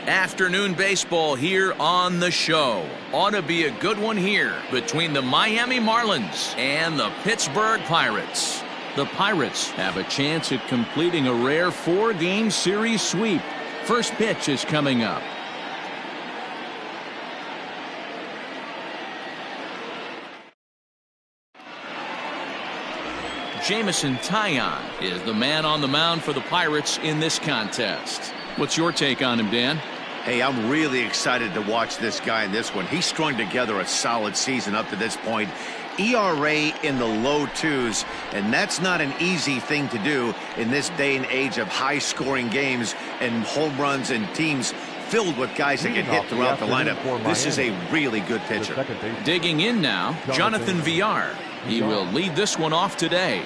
Afternoon baseball here on the show. Ought to be a good one here between the Miami Marlins and the Pittsburgh Pirates. The Pirates have a chance at completing a rare 4-game series sweep. First pitch is coming up. Jamison Taillon is the man on the mound for the Pirates in this contest. What's your take on him, Dan? Hey, I'm really excited to watch this guy in this one. He's strung together a solid season up to this point. ERA in the low 2s, and that's not an easy thing to do in this day and age of high-scoring games and home runs and teams filled with guys that get hit throughout the lineup. This is a really good pitcher. Digging in now, Jonathan Villar. He will lead this one off today.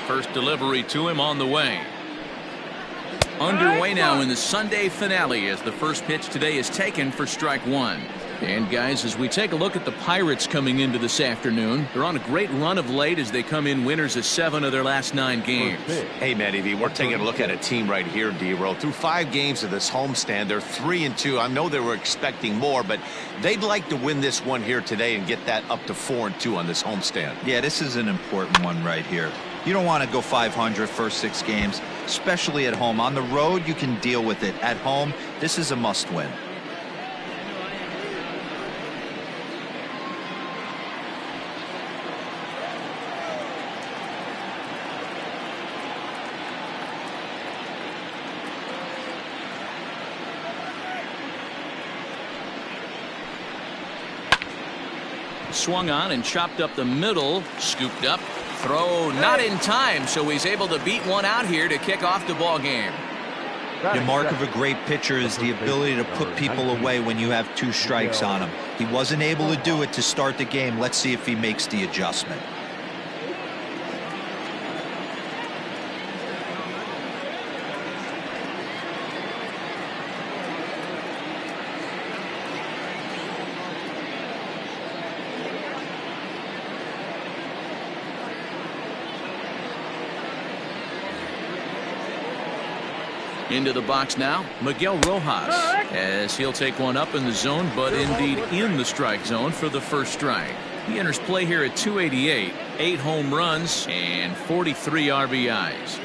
First delivery to him on the way. Underway now in the Sunday finale as the first pitch today is taken for strike one. And guys, as we take a look at the Pirates coming into this afternoon, they're on a great run of late as they come in winners of 7 of their last 9 games. Hey, Matty V, we're taking a look at a team right here, D-Roll. Through 5 games of this homestand, they're 3-2. I know they were expecting more, but they'd like to win this one here today and get that up to 4-2 on this homestand. Yeah, this is an important one right here. You don't want to go 500 first 6 games, especially at home. On the road, you can deal with it. At home, this is a must-win. Swung on and chopped up the middle, scooped up, throw not in time, so he's able to beat one out here to kick off the ball game. The mark of a great pitcher is the ability to put people away when you have 2 strikes on him. He wasn't able to do it to start the game. Let's see if he makes the adjustment. Into the box now, Miguel Rojas, as he'll take one up in the zone, but indeed in the strike zone for the first strike. He enters play here at 288, 8 home runs and 43 RBIs.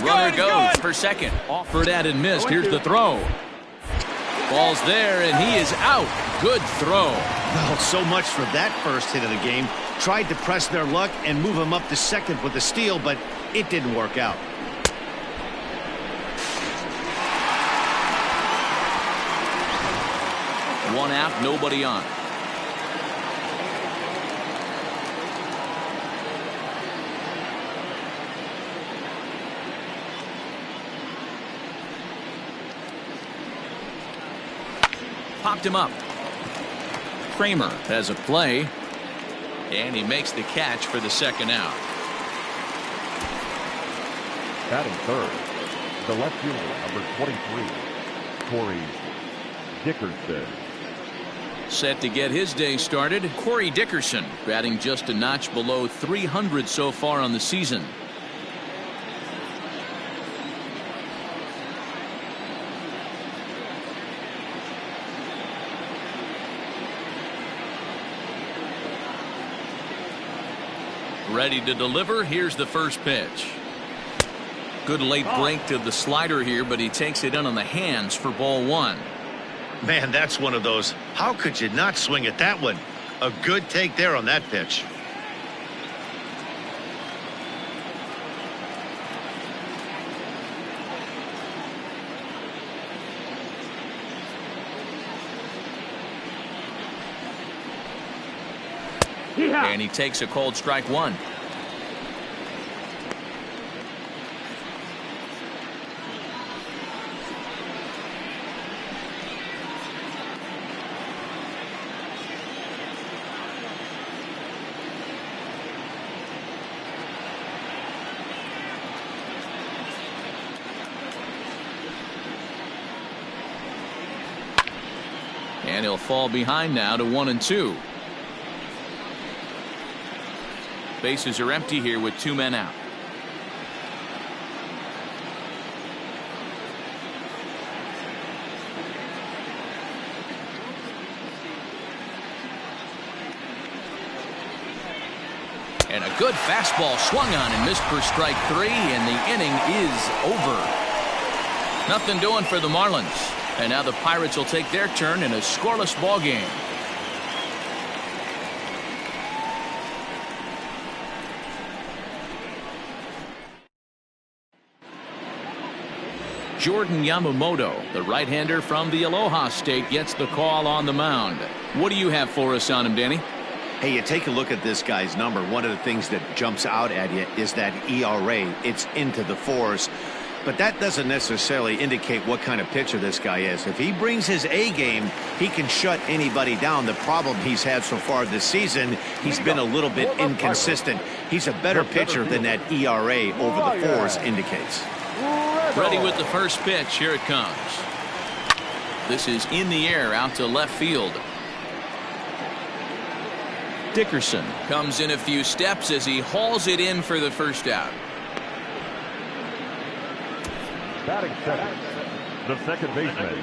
Runner goes for second. Offered at and missed. Here's the throw. Ball's there, and he is out. Good throw. Well, so much for that first hit of the game. Tried to press their luck and move him up to second with a steal, but it didn't work out. One out, nobody on. Popped him up. Kramer has a play, and he makes the catch for the second out. Batting third, the left fielder, number 23, Corey Dickerson. Set to get his day started, Corey Dickerson, batting just a notch below 300 so far on the season. Ready to deliver. Here's the first pitch. Good late break to the slider here, but he takes it in on the hands for ball 1. Man, that's one of those. How could you not swing at that one? A good take there on that pitch. And he takes a cold strike 1. And he'll fall behind now to 1-2. Bases are empty here with 2 men out. And a good fastball swung on and missed for strike 3, and the inning is over. Nothing doing for the Marlins. And now the Pirates will take their turn in a scoreless ball game. Jordan Yamamoto, the right-hander from the Aloha State, gets the call on the mound. What do you have for us on him, Danny? Hey, you take a look at this guy's number. One of the things that jumps out at you is that ERA. It's into the 4s. But that doesn't necessarily indicate what kind of pitcher this guy is. If he brings his A game, he can shut anybody down. The problem he's had so far this season, he's been a little bit inconsistent. He's a better pitcher than that ERA over the 4s indicates. Ready with the first pitch. Here it comes. This is in the air out to left field. Dickerson comes in a few steps as he hauls it in for the first out. Batting second, the second baseman.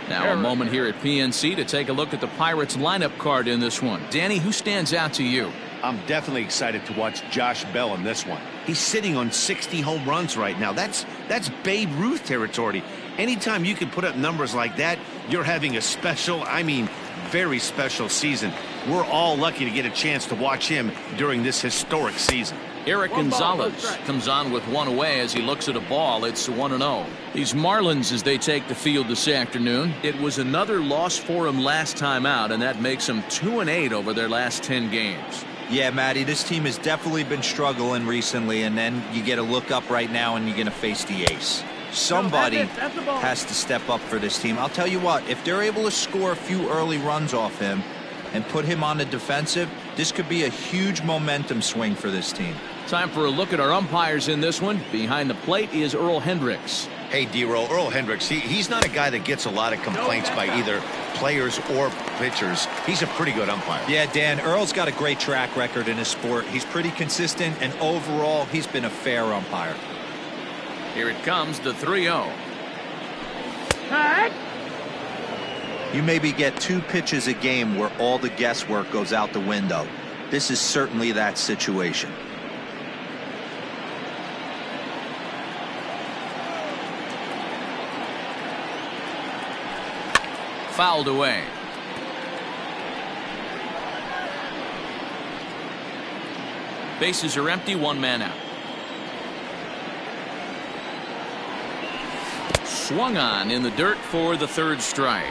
Now a moment here at PNC to take a look at the Pirates lineup card in this one. Danny, who stands out to you? I'm definitely excited to watch Josh Bell in this one. He's sitting on 60 home runs right now. That's Babe Ruth territory. Anytime you can put up numbers like that, you're having a special, I mean, very special season. We're all lucky to get a chance to watch him during this historic season. Eric Gonzalez comes on with one away as he looks at a ball. It's 1-0. These Marlins, as they take the field this afternoon, it was another loss for them last time out, and that makes them 2-8 over their last 10 games. Yeah, Matty, this team has definitely been struggling recently, and then you get a look up right now and you're going to face the ace. Somebody has to step up for this team. I'll tell you what, if they're able to score a few early runs off him and put him on the defensive, this could be a huge momentum swing for this team. Time for a look at our umpires in this one. Behind the plate is Earl Hendricks. Hey, D-Roll, Earl Hendricks, he's not a guy that gets a lot of complaints by either players or pitchers. He's a pretty good umpire. Yeah, Dan, Earl's got a great track record in his sport. He's pretty consistent, and overall, he's been a fair umpire. Here it comes, the 3-0. You maybe get 2 pitches a game where all the guesswork goes out the window. This is certainly that situation. Fouled away. Bases are empty, 1 man out. Swung on in the dirt for the 3rd strike.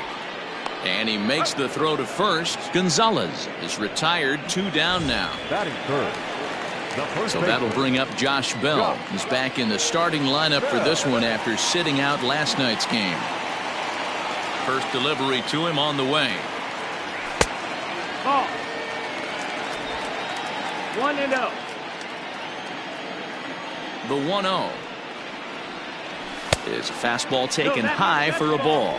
And he makes the throw to first. Gonzalez is retired, 2 down now. Batting third. So that'll bring up Josh Bell. He's back in the starting lineup for this one after sitting out last night's game. First delivery to him on the way. Ball. 1-0. The 1-0 is a fastball taken high for a ball.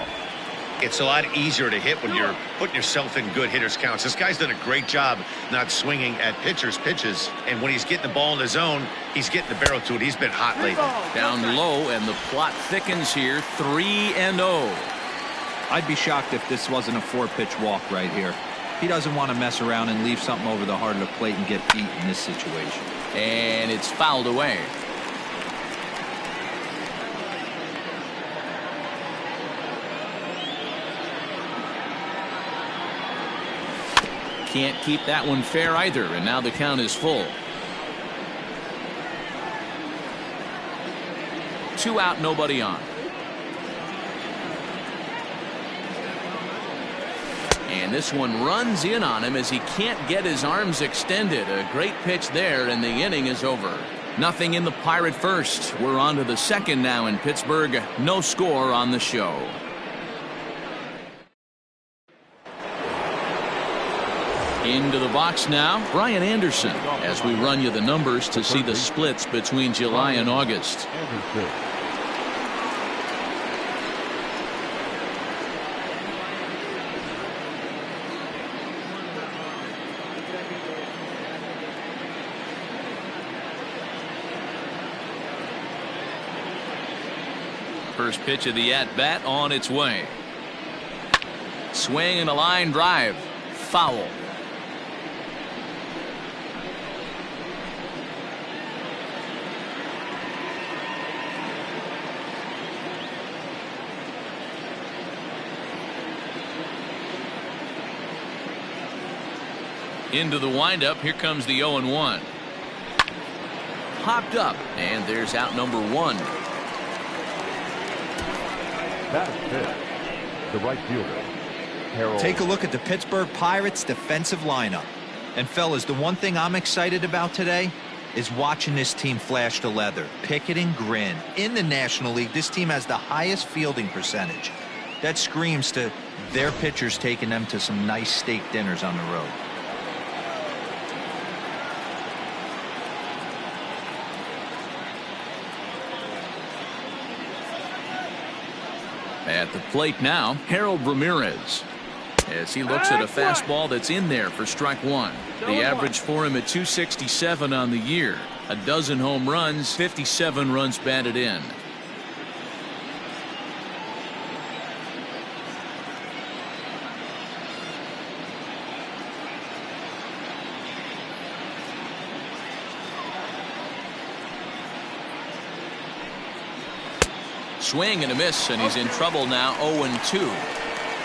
It's a lot easier to hit when you're putting yourself in good hitters counts. This guy's done a great job not swinging at pitchers' pitches. And when he's getting the ball in the zone, he's getting the barrel to it. He's been hot lately. Down low, and the plot thickens here. 3-0. I'd be shocked if this wasn't a 4-pitch walk right here. He doesn't want to mess around and leave something over the heart of the plate and get beat in this situation. And it's fouled away. Can't keep that one fair either, and now the count is full. 2 out, nobody on. And this one runs in on him as he can't get his arms extended. A great pitch there, and the inning is over. Nothing in the Pirate first. We're on to the second now in Pittsburgh. No score on the show. Into the box now, Brian Anderson, as we run you the numbers to see the splits between July and August. first pitch of the at-bat on its way. Swing and a line drive. Foul. Into the windup. Here comes the 0-1. Popped up, and there's out number 1. That is pitch. The right fielder. Harold. Take a look at the Pittsburgh Pirates defensive lineup. And fellas, the one thing I'm excited about today is watching this team flash the leather. Pickett and grin. In the National League, this team has the highest fielding percentage. That screams to their pitchers taking them to some nice steak dinners on the road. At the plate now, Harold Ramirez. As he looks at a fastball that's in there for strike 1. The average for him at 267 on the year. A dozen home runs, 57 runs batted in. Swing and a miss, and he's in trouble now. 0-2.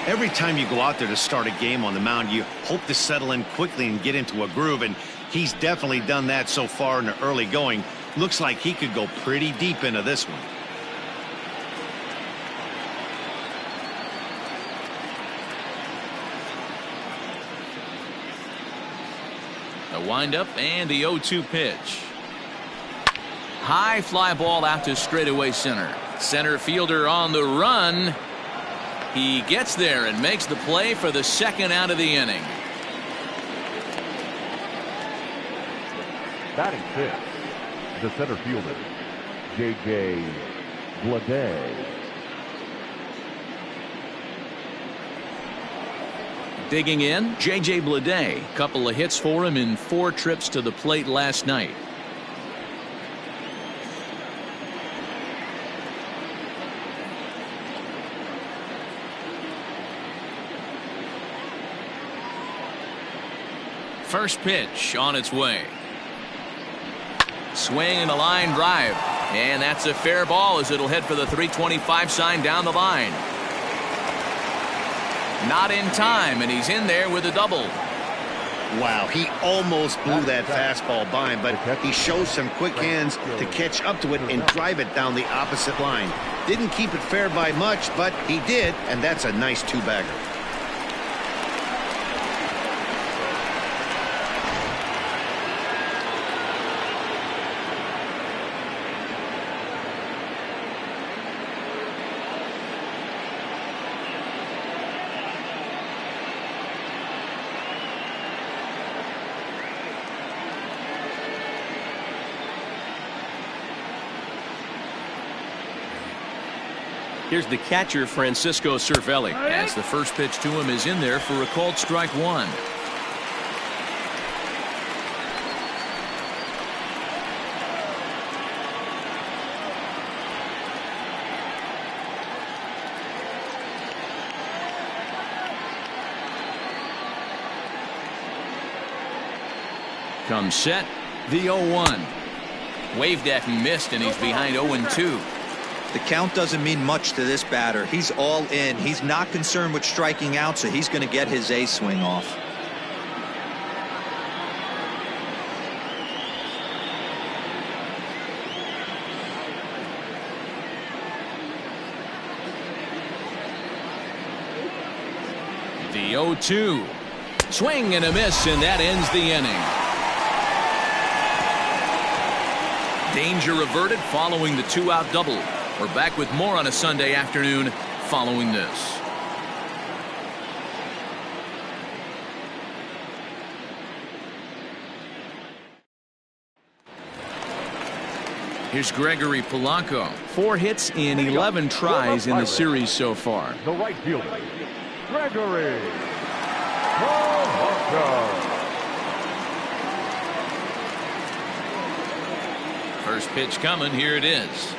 Every time you go out there to start a game on the mound, you hope to settle in quickly and get into a groove, and he's definitely done that so far in the early going. Looks like he could go pretty deep into this one. A windup and the 0-2 pitch. High fly ball out to straightaway center. Center fielder on the run. He gets there and makes the play for the second out of the inning. Batting fifth, the center fielder, J.J. Bleday. Digging in, J.J. Bleday. Couple of hits for him in 4 trips to the plate last night. First pitch on its way. Swing and a line drive. And that's a fair ball as it'll head for the 325 sign down the line. Not in time, and he's in there with a double. Wow, he almost blew that fastball by him, but he shows some quick hands to catch up to it and drive it down the opposite line. Didn't keep it fair by much, but he did, and that's a nice 2-bagger. Here's the catcher, Francisco Cervelli, as the first pitch to him is in there for a called strike 1. Comes set, the 0-1. Waved at and missed, and he's behind 0-2. The count doesn't mean much to this batter. He's all in. He's not concerned with striking out, so he's going to get his A swing off. The 0-2. Swing and a miss, and that ends the inning. Danger averted following the 2-out double. We're back with more on a Sunday afternoon following this. Here's Gregory Polanco. 4 hits in 11 tries in the series so far. The right fielder, Gregory Polanco. First pitch coming. Here it is.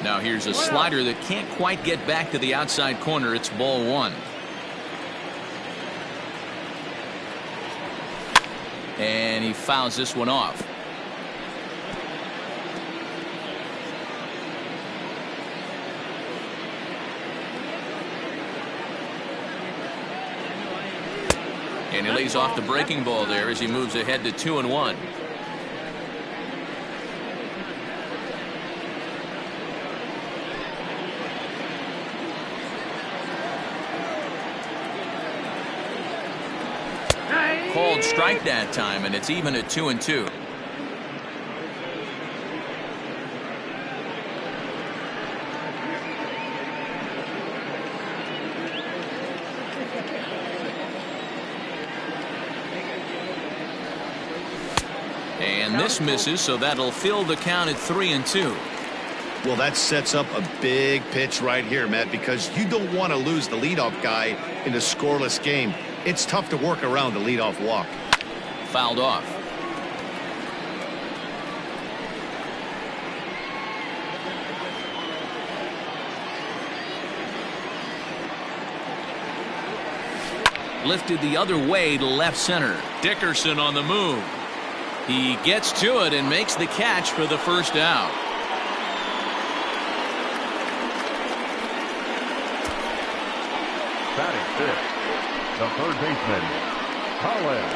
Now here's a slider that can't quite get back to the outside corner. It's ball one. And he fouls this one off. And he lays off the breaking ball there as he moves ahead to 2-1. Called strike that time, and it's even at 2-2. And this misses, so that'll fill the count at 3-2. Well, that sets up a big pitch right here, Matt, because you don't want to lose the leadoff guy in a scoreless game. It's tough to work around the leadoff walk. Fouled off. Lifted the other way to left center. Dickerson on the move. He gets to it and makes the catch for the first out. Batting fifth, the third baseman, Colin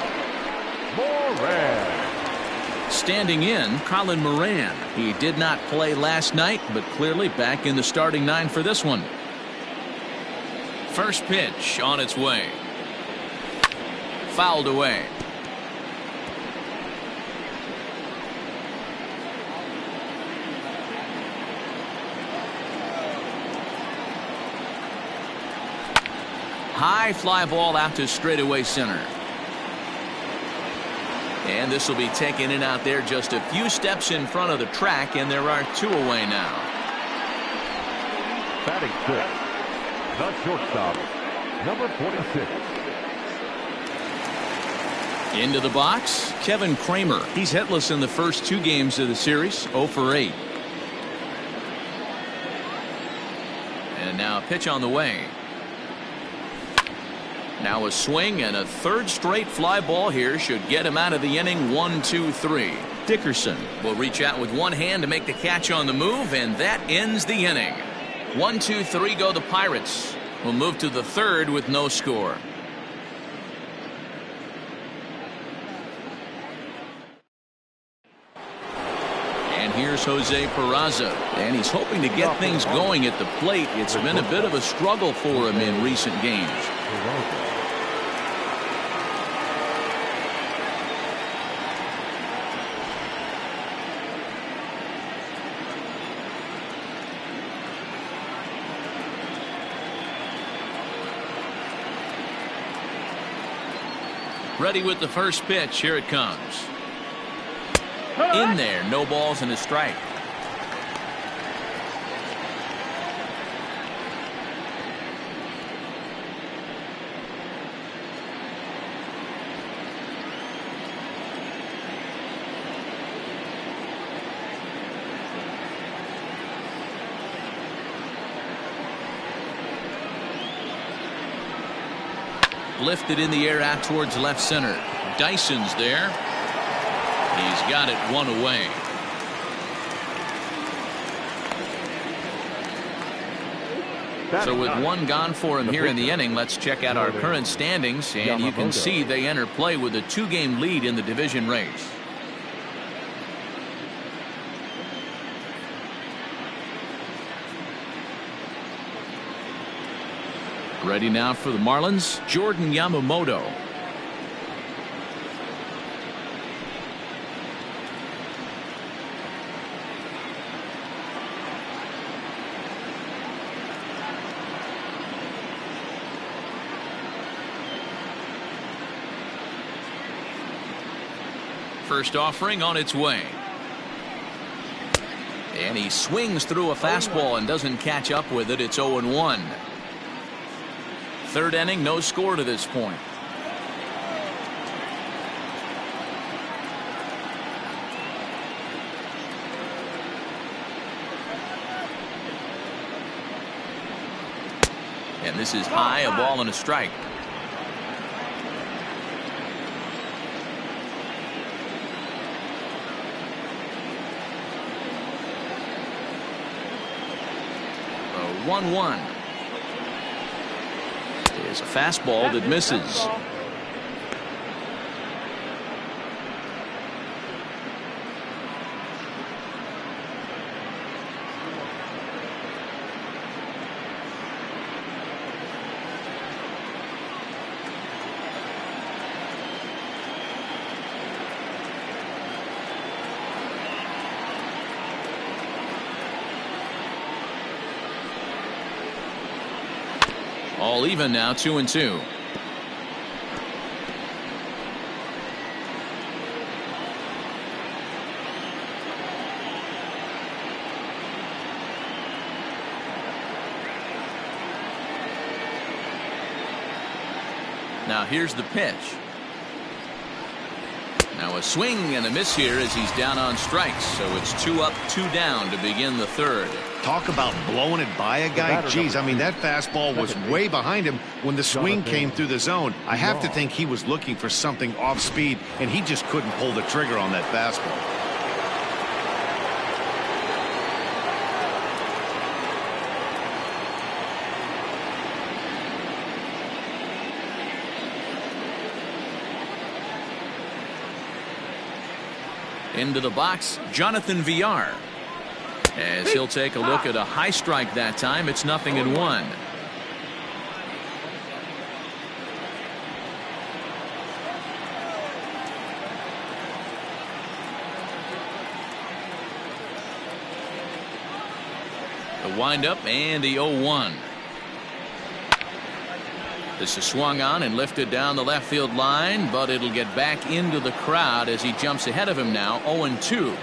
Moran. Standing in, Colin Moran. He did not play last night, but clearly back in the starting nine for this one. First pitch on its way. Fouled away. High fly ball out to straightaway center. And this will be taken in out there just a few steps in front of the track, and there are two away now. Batting sixth, the shortstop, number 46. Into the box, Kevin Kramer. He's hitless in the first two games of the series, 0 for 8. And now a pitch on the way. Now a swing and a third straight fly ball here should get him out of the inning. 1-2-3. Dickerson will reach out with one hand to make the catch on the move, and that ends the inning. 1-2-3 go the Pirates. We'll move to the third with no score. And here's Jose Peraza, and he's hoping to get things going at the plate. It's been a bit of a struggle for him in recent games. Ready with the first pitch. Here it comes. In there, no balls and a strike. Lifted in the air out towards left center. Dyson's there. He's got it one away. So with one gone for him here in the inning, let's check out our current standings, and you can see they enter play with a 2-game lead in the division race. Ready now for the Marlins, Jordan Yamamoto. First offering on its way. And he swings through a fastball and doesn't catch up with it. It's 0-1. Third inning, no score to this point. This is high, a ball and a strike. A 1-1. Is a fastball that misses. All even now, 2-2. Now here's the pitch. Now a swing and a miss here as he's down on strikes. So it's 2 up, 2 down to begin the third. Talk about blowing it by a guy. Geez, I mean, that fastball was way behind him when the swing came through the zone. I have to think he was looking for something off speed, and he just couldn't pull the trigger on that fastball. Into the box, Jonathan Villar. As he'll take a look at a high strike that time, it's 0-1. The windup and the 0-1. This is swung on and lifted down the left field line, but it'll get back into the crowd as he jumps ahead of him now, 0-2.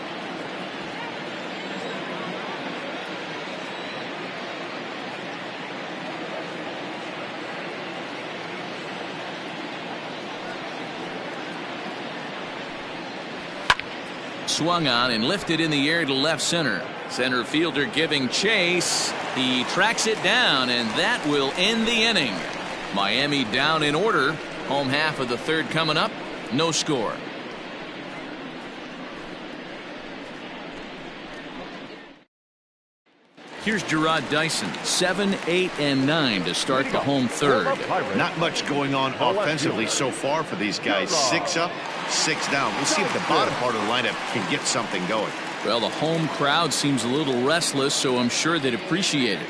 Swung on and lifted in the air to left center. Center fielder giving chase. He tracks it down, and that will end the inning. Miami down in order. Home half of the third coming up. No score. Here's Gerard Dyson, 7, 8, and 9 to start the home third. Not much going on offensively so far for these guys. 6 up, 6 down. We'll see if the bottom part of the lineup can get something going. Well, the home crowd seems a little restless, so I'm sure they'd appreciate it.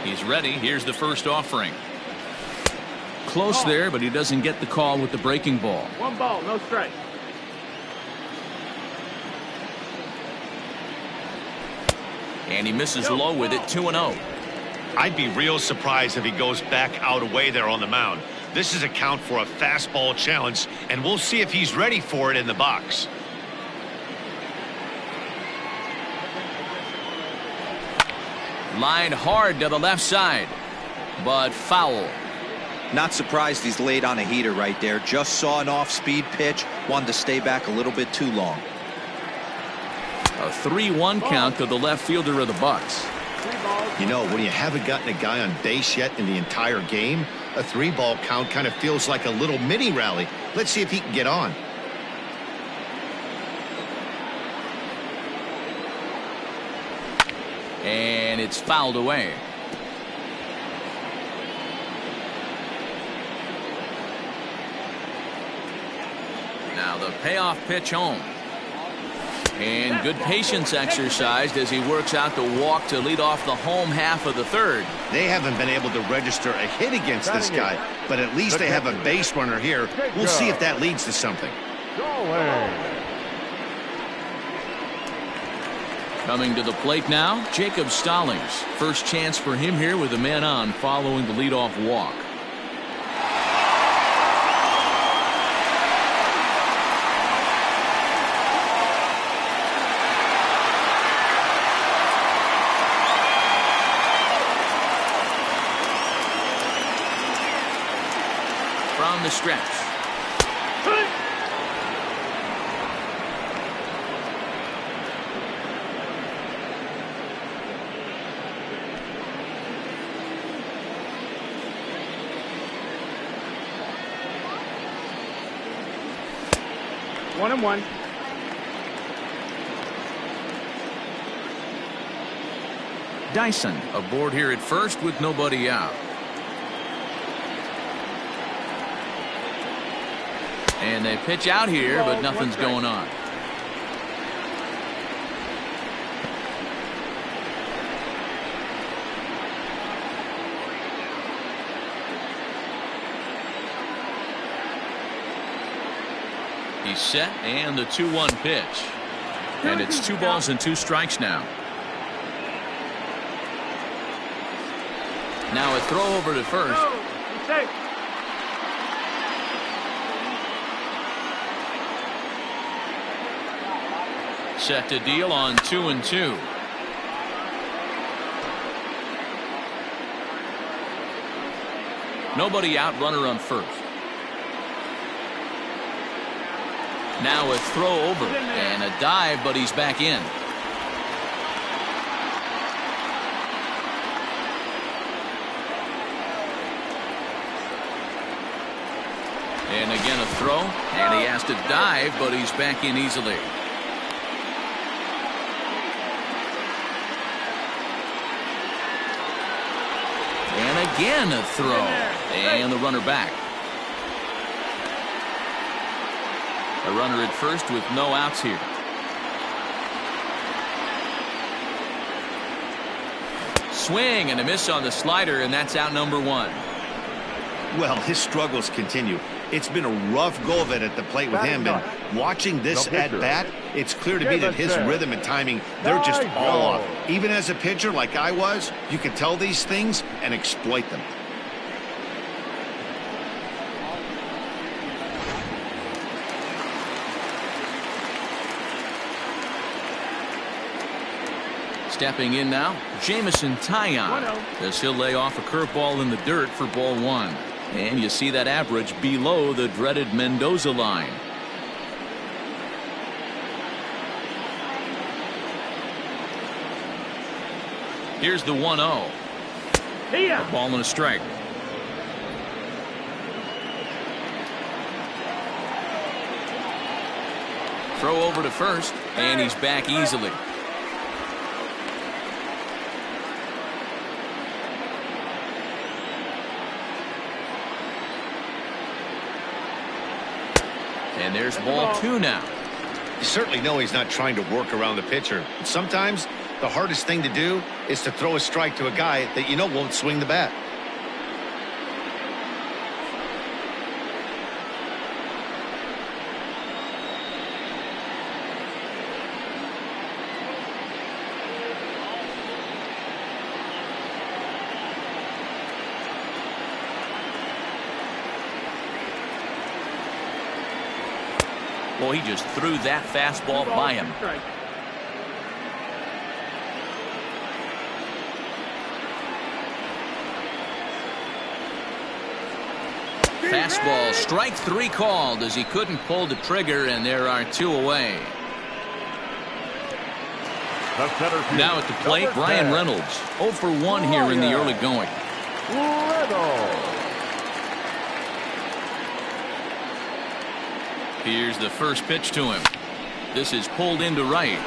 He's ready. Here's the first offering. Close there, but he doesn't get the call with the breaking ball. 1 ball, no strike. And he misses low with it, 2-0. I'd be real surprised if he goes back out away there on the mound. This is a count for a fastball challenge, and we'll see if he's ready for it in the box. Line hard to the left side, but foul. Not surprised he's laid on a heater right there. Just saw an off-speed pitch. Wanted to stay back a little bit too long. A 3-1 count to the left fielder of the Bucks. You know, when you haven't gotten a guy on base yet in the entire game, a 3-ball count kind of feels like a little mini rally. Let's see if he can get on. And it's fouled away. Now the payoff pitch home. And good patience exercised as he works out the walk to lead off the home half of the third. They haven't been able to register a hit against this guy, but at least they have a base runner here. We'll see if that leads to something. Coming to the plate now, Jacob Stallings. First chance for him here with a man on following the leadoff walk. From the stretch. 1-1. Dyson aboard here at first with nobody out. And they pitch out here, but nothing's going on. He's set, and the 2-1 pitch. And it's 2 balls and 2 strikes now. Now a throw over to first. Set to deal on 2-2. Nobody out, runner on first. Now a throw over and a dive, but he's back in. And again a throw, and he has to dive, but he's back in easily. And again a throw, and the runner back. A runner at first with no outs here. Swing and a miss on the slider, and that's out number 1. Well, his struggles continue. It's been a rough go of it at the plate with him, and watching this at bat, it's clear to me that his rhythm and timing, they're just all off. Even as a pitcher like I was, you can tell these things and exploit them. Stepping in now, Jamison Taillon, as he'll lay off a curveball in the dirt for ball 1. And you see that average below the dreaded Mendoza line. Here's the 1-0. A ball and a strike. Throw over to first, and he's back easily. And there's ball 2 now. You certainly know he's not trying to work around the pitcher. Sometimes the hardest thing to do is to throw a strike to a guy that you know won't swing the bat. Boy, he just threw that fastball by him. Fastball, strike 3 called as he couldn't pull the trigger, and there are 2 away. Now at the plate, Brian Reynolds. 0 for 1 here in the early going. Here's the first pitch to him. This is pulled into right.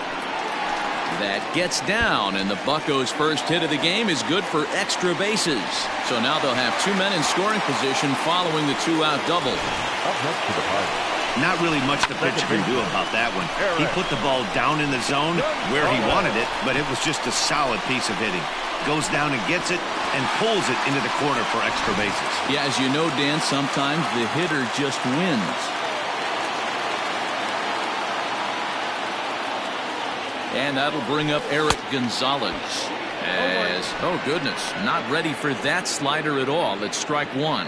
That gets down, and the Buccos' first hit of the game is good for extra bases. So now they'll have 2 men in scoring position following the 2-out double. Up next to the Pirates. Not really much the pitcher can do about that one. He put the ball down in the zone where he wanted it, but it was just a solid piece of hitting. Goes down and gets it and pulls it into the corner for extra bases. Yeah, as you know, Dan, sometimes the hitter just wins. And that'll bring up Eric Gonzalez. As, oh goodness, not ready for that slider at all. It's strike 1.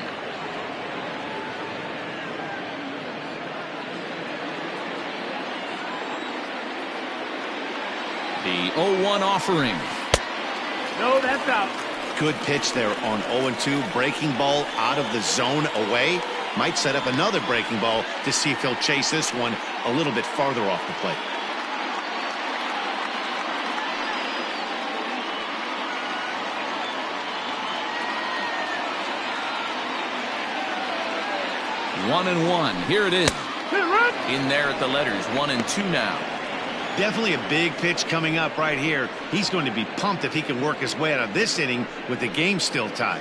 The 0-1 offering. No, that's out. Good pitch there on 0-2. Breaking ball out of the zone away. Might set up another breaking ball to see if he'll chase this one a little bit farther off the plate. One and one. Here it is. In there at the letters, 1-2 now. Definitely a big pitch coming up right here. He's going to be pumped if he can work his way out of this inning with the game still tied.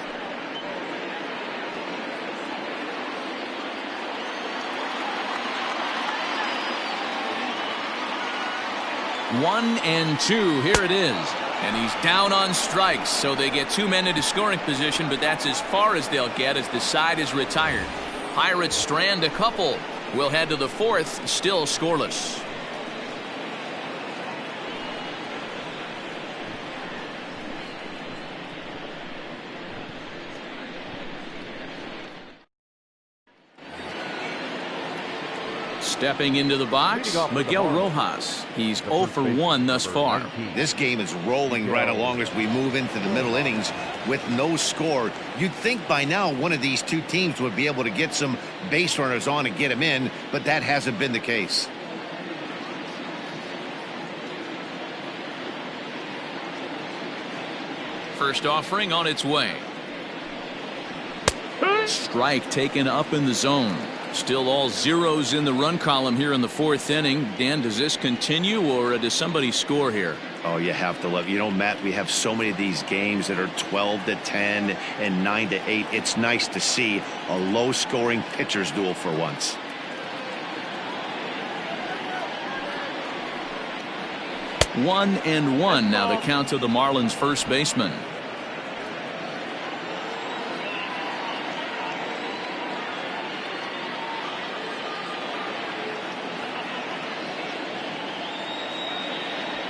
One and two, here it is. And he's down on strikes, so they get 2 men into scoring position, but that's as far as they'll get as the side is retired. Pirates strand a couple. We'll head to the fourth, still scoreless. Stepping into the box, Miguel Rojas. He's 0 for 1 thus far. This game is rolling right along as we move into the middle innings with no score. You'd think by now one of these two teams would be able to get some base runners on and get them in, but that hasn't been the case. First offering on its way. Strike taken up in the zone. Still all zeros in the run column here in the fourth inning. Dan, does this continue or does somebody score here? Oh, you have to love, Matt, we have so many of these games that are 12-10 and 9-8. It's nice to see a low scoring pitcher's duel for once. One and one now the count to the Marlins first baseman.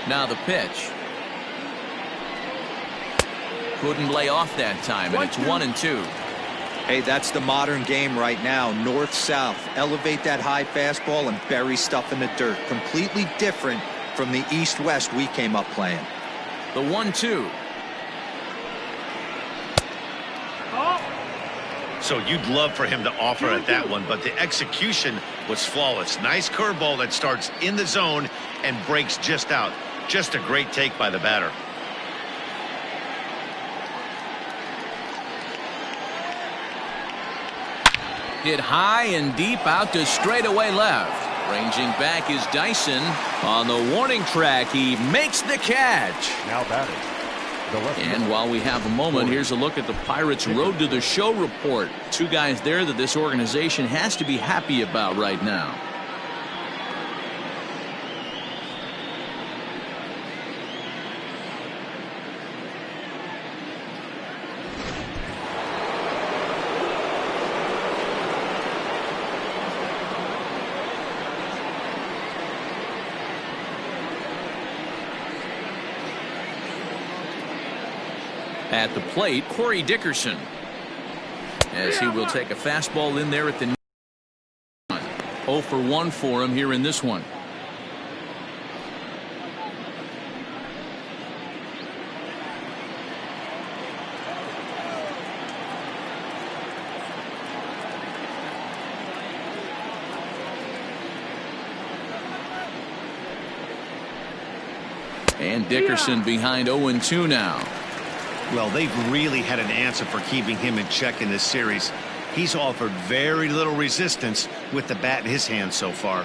Now the pitch. Couldn't lay off that time, and it's 1-2. Hey, that's the modern game right now. North-south. Elevate that high fastball and bury stuff in the dirt. Completely different from the east-west we came up playing. The 1-2. So you'd love for him to offer at that one, but the execution was flawless. Nice curveball that starts in the zone and breaks just out. Just a great take by the batter. Hit high and deep out to straightaway left. Ranging back is Dyson. On the warning track, he makes the catch. Now batting. And while we have a moment, here's a look at the Pirates' Road to the Show report. Two guys there that this organization has to be happy about right now. At the plate, Corey Dickerson, as he will take a fastball in there at the 0 for 1 for him here in this one. And Dickerson behind 0-2 now. Well, they've really had an answer for keeping him in check in this series. He's offered very little resistance with the bat in his hand so far.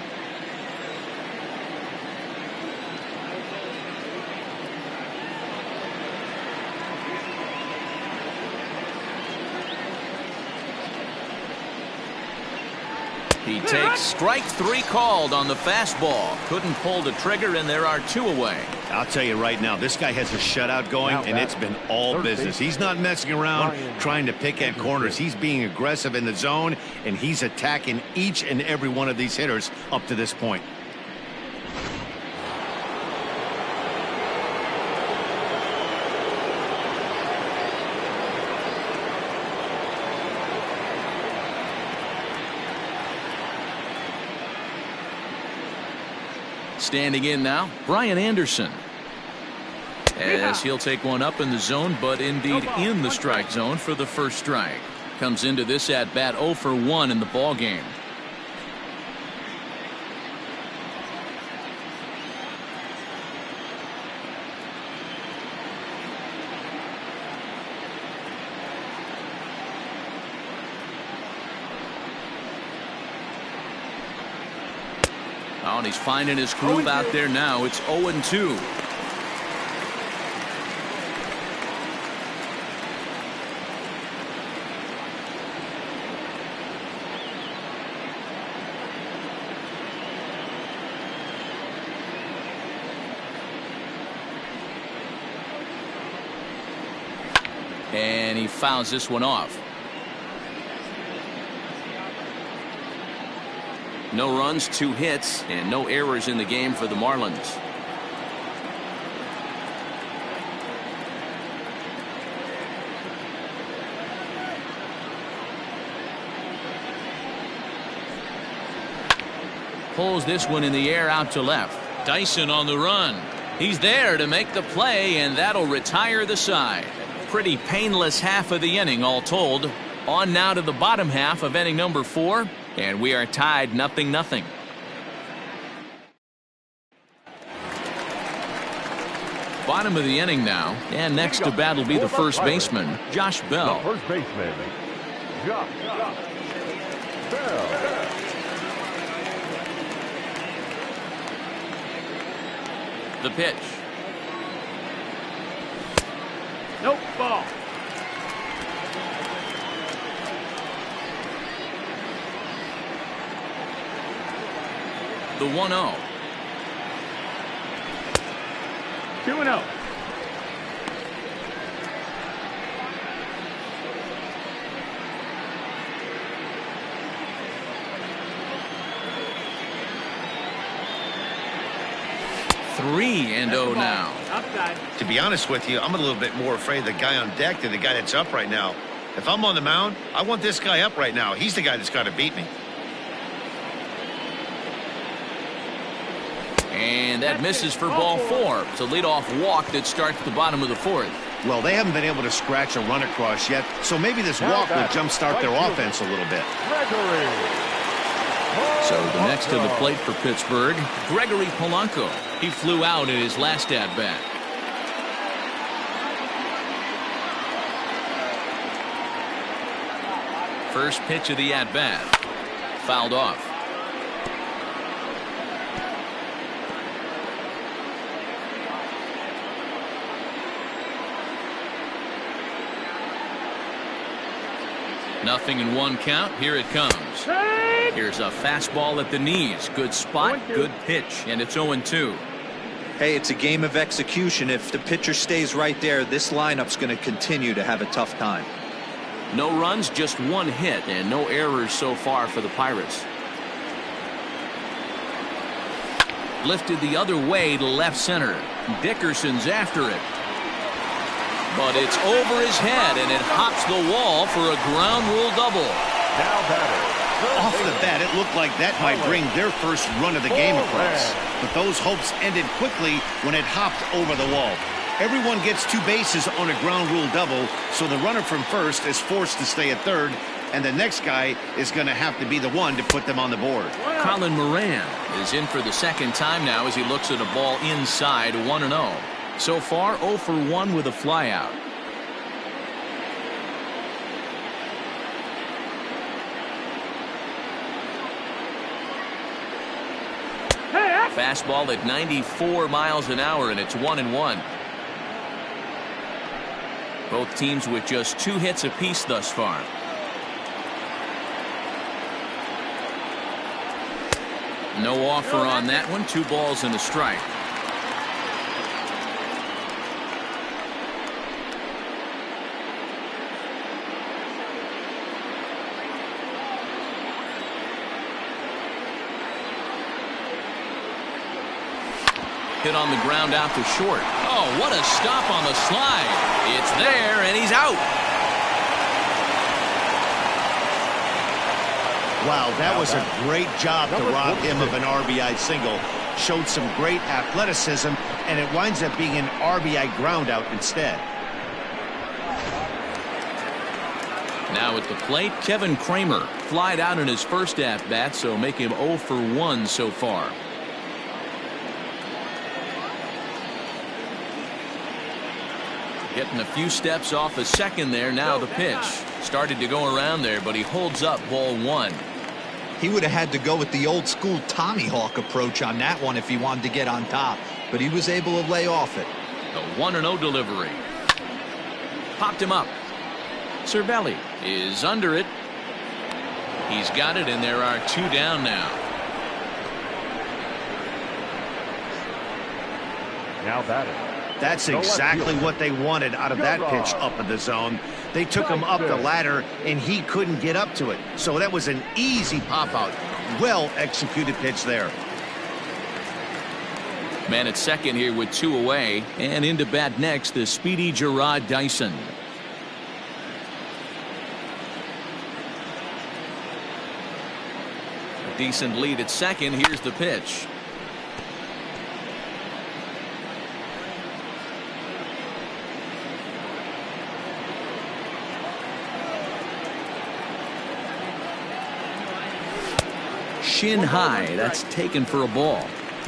He takes strike 3 called on the fastball. Couldn't pull the trigger, and there are 2 away. I'll tell you right now, this guy has a shutout going, and it's been all business. He's not messing around trying to pick at corners. He's being aggressive in the zone, and he's attacking each and every one of these hitters up to this point. Standing in now, Brian Anderson. As he'll take one up in the zone, but indeed in the strike zone for the first strike. Comes into this at bat 0 for 1 in the ball game. Oh, and he's finding his groove out there now. It's 0-2. And he fouls this one off. No runs, 2 hits, and no errors in the game for the Marlins. Pulls this one in the air out to left. Dyson on the run. He's there to make the play, and that'll retire the side. Pretty painless half of the inning, all told. On now to the bottom half of inning number 4, and we are tied 0-0. Bottom of the inning now, and next to bat will be the first baseman, Josh Bell. The first baseman, Josh Bell. The pitch. Nope, ball. The 1-0. 2-0. Three and 0 now. Upside. To be honest with you, I'm a little bit more afraid of the guy on deck than the guy that's up right now. If I'm on the mound, I want this guy up right now. He's the guy that's got to beat me. And that misses for ball 4. It's a leadoff walk that starts the bottom of the 4th. Well, they haven't been able to scratch a run across yet, so maybe this walk will jumpstart their offense a little bit. So the next to the plate for Pittsburgh, Gregory Polanco. He flew out in his last at-bat. First pitch of the at-bat. Fouled off. Nothing in 1 count. Here it comes. Here's a fastball at the knees. Good spot, good pitch, and it's 0-2. Hey, it's a game of execution. If the pitcher stays right there, this lineup's going to continue to have a tough time. No runs, just 1 hit, and no errors so far for the Pirates. Lifted the other way to left center. Dickerson's after it. But it's over his head, and it hops the wall for a ground rule double. Now batter. Off the bat, it looked like that might bring their first run of the game across. But those hopes ended quickly when it hopped over the wall. Everyone gets 2 bases on a ground rule double, so the runner from first is forced to stay at third, and the next guy is going to have to be the one to put them on the board. Colin Moran is in for the second time now as he looks at a ball inside 1-0. So far 0 for 1 with a flyout. Fastball at 94 miles an hour, and it's 1-1. Both teams with just 2 hits apiece thus far. No offer on that one. 2 balls and a strike. Hit on the ground out to short. Oh, what a stop on the slide. It's there, and he's out. Wow, that was a great job to rob him of an RBI single. Showed some great athleticism, and it winds up being an RBI groundout instead. Now at the plate, Kevin Kramer flied out in his first at-bat, so make him 0 for 1 so far. Getting a few steps off a second there. Now the pitch. Started to go around there, but he holds up ball 1. He would have had to go with the old school Tommy Hawk approach on that one if he wanted to get on top, but he was able to lay off it. The 1-0 delivery. Popped him up. Cervelli is under it. He's got it, and there are 2 down now. Now batting. That's exactly what they wanted out of that pitch up in the zone. They took him up the ladder, and he couldn't get up to it. So that was an easy pop-out. Well-executed pitch there. Man at second here with 2 away. And into bat next, the speedy Gerard Dyson. A decent lead at second. Here's the pitch. Shin high. That's taken for a ball.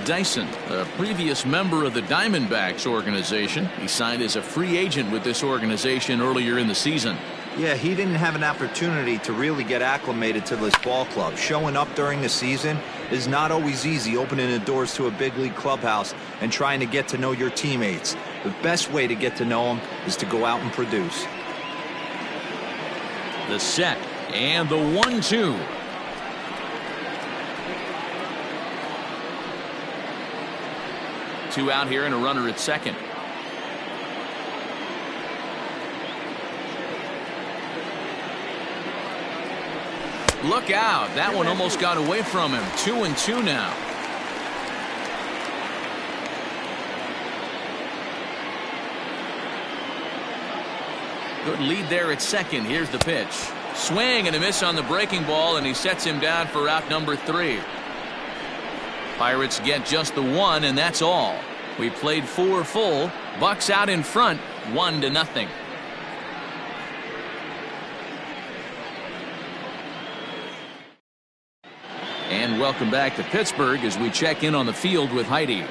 Dyson, a previous member of the Diamondbacks organization. He signed as a free agent with this organization earlier in the season. Yeah, he didn't have an opportunity to really get acclimated to this ball club. Showing up during the season is not always easy, opening the doors to a big league clubhouse and trying to get to know your teammates. The best way to get to know them is to go out and produce. The set and the 1-2. Two out here and a runner at second. Look out. That one almost got away from him. 2-2 now. Good lead there at second. Here's the pitch. Swing and a miss on the breaking ball, and he sets him down for out number 3. Pirates get just the 1, and that's all. We played 4 full. Bucks out in front, 1-0. And welcome back to Pittsburgh as we check in on the field with Heidi.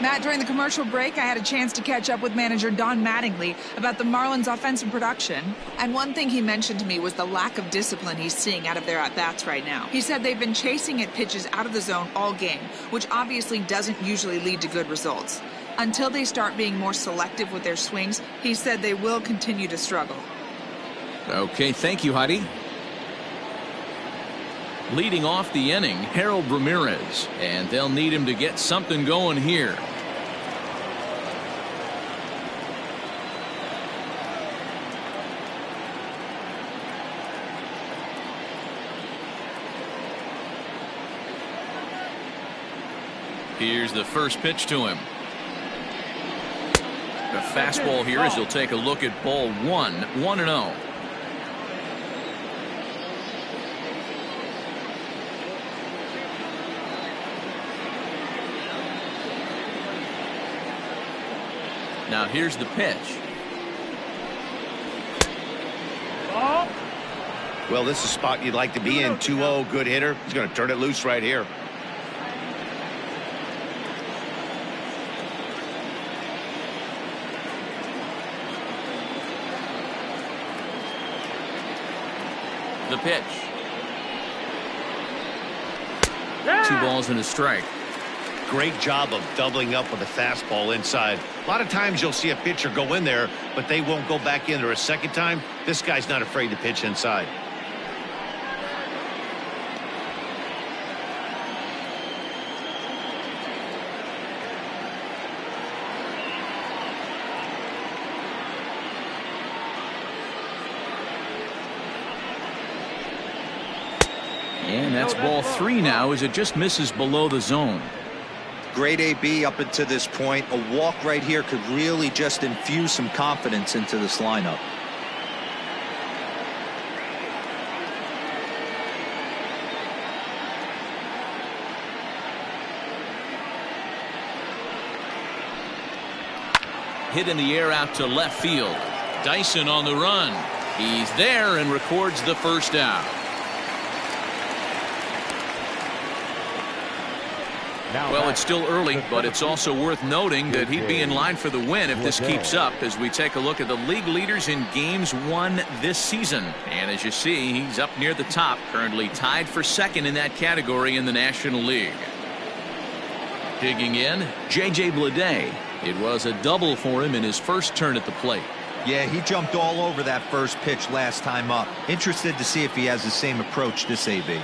Matt, during the commercial break, I had a chance to catch up with manager Don Mattingly about the Marlins' offensive production. And one thing he mentioned to me was the lack of discipline he's seeing out of their at-bats right now. He said they've been chasing at pitches out of the zone all game, which obviously doesn't usually lead to good results. Until they start being more selective with their swings, he said they will continue to struggle. Okay, thank you, Heidi. Leading off the inning, Harold Ramirez, and they'll need him to get something going here. Here's the first pitch to him. The fastball here as he'll take a look at ball 1, 1-0. Now here's the pitch. Well, this is a spot you'd like to be in. 2-0, good hitter. He's going to turn it loose right here. The pitch. 2 balls and a strike. Great job of doubling up with a fastball inside. A lot of times you'll see a pitcher go in there, but they won't go back in there a second time. This guy's not afraid to pitch inside. And that's ball 3 now as it just misses below the zone. Great AB up until this point. A walk right here could really just infuse some confidence into this lineup. Hit in the air out to left field. Dyson on the run. He's there and records the first out. Well, it's still early, but it's also worth noting that he'd be in line for the win if this keeps up as we take a look at the league leaders in games won this season. And as you see, he's up near the top, currently tied for second in that category in the National League. Digging in, J.J. Bleday. It was a double for him in his first turn at the plate. Yeah, he jumped all over that first pitch last time up. Interested to see if he has the same approach this AB.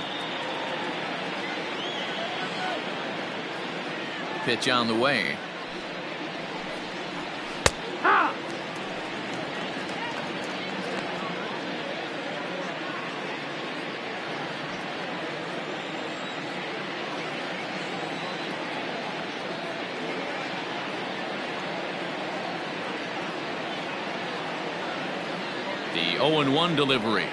Pitch on the way. The 0-1 delivery.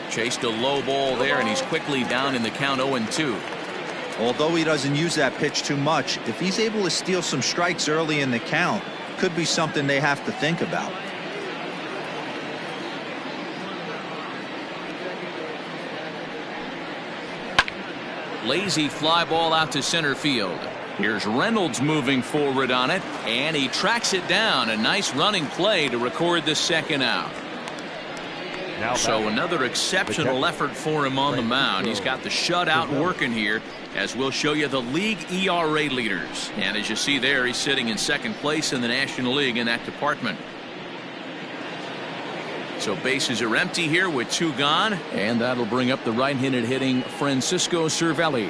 Chased a low ball there, and he's quickly down in the count 0-2. Although he doesn't use that pitch too much, if he's able to steal some strikes early in the count, could be something they have to think about. Lazy fly ball out to center field. Here's Reynolds moving forward on it, and he tracks it down. A nice running play to record the second out. So another exceptional effort for him on the mound. He's got the shutout working here, as we'll show you the league ERA leaders. And as you see there, he's sitting in second place in the National League in that department. So bases are empty here with 2 gone, and that'll bring up the right-handed hitting Francisco Cervelli.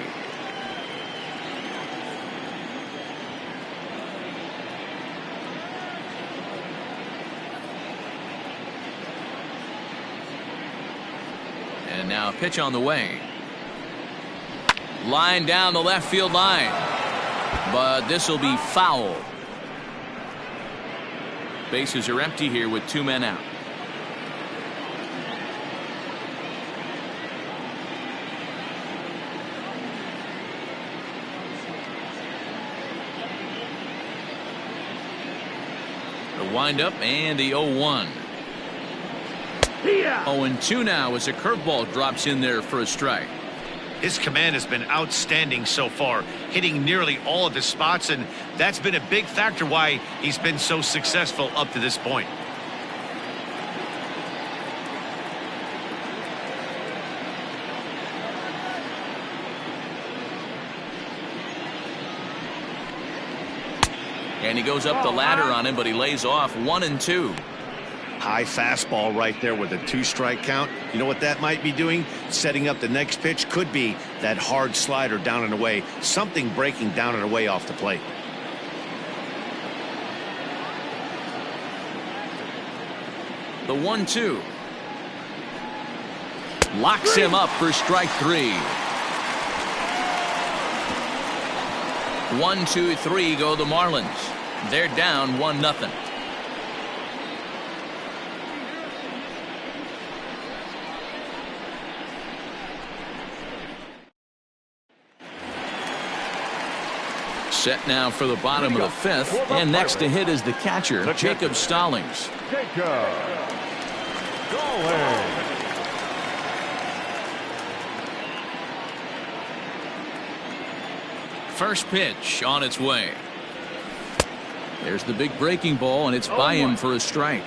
And now a pitch on the way. Line down the left field line. But this will be foul. Bases are empty here with 2 men out. The windup and the 0-1. 0-2 now as a curveball drops in there for a strike. His command has been outstanding so far, hitting nearly all of his spots, and that's been a big factor why he's been so successful up to this point. And he goes up the ladder on him, but he lays off 1-2. High fastball right there with a 2-strike count. You know what that might be doing? Setting up the next pitch. Could be that hard slider down and away. Something breaking down and away off the plate. The 1-2. Locks him up for strike 3. 1, 2, 3 go the Marlins. They're down 1-0. Set now for the bottom of the 5th, and next to hit is the catcher, Jacob Stallings. First pitch on its way. There's the big breaking ball, and it's by him for a strike.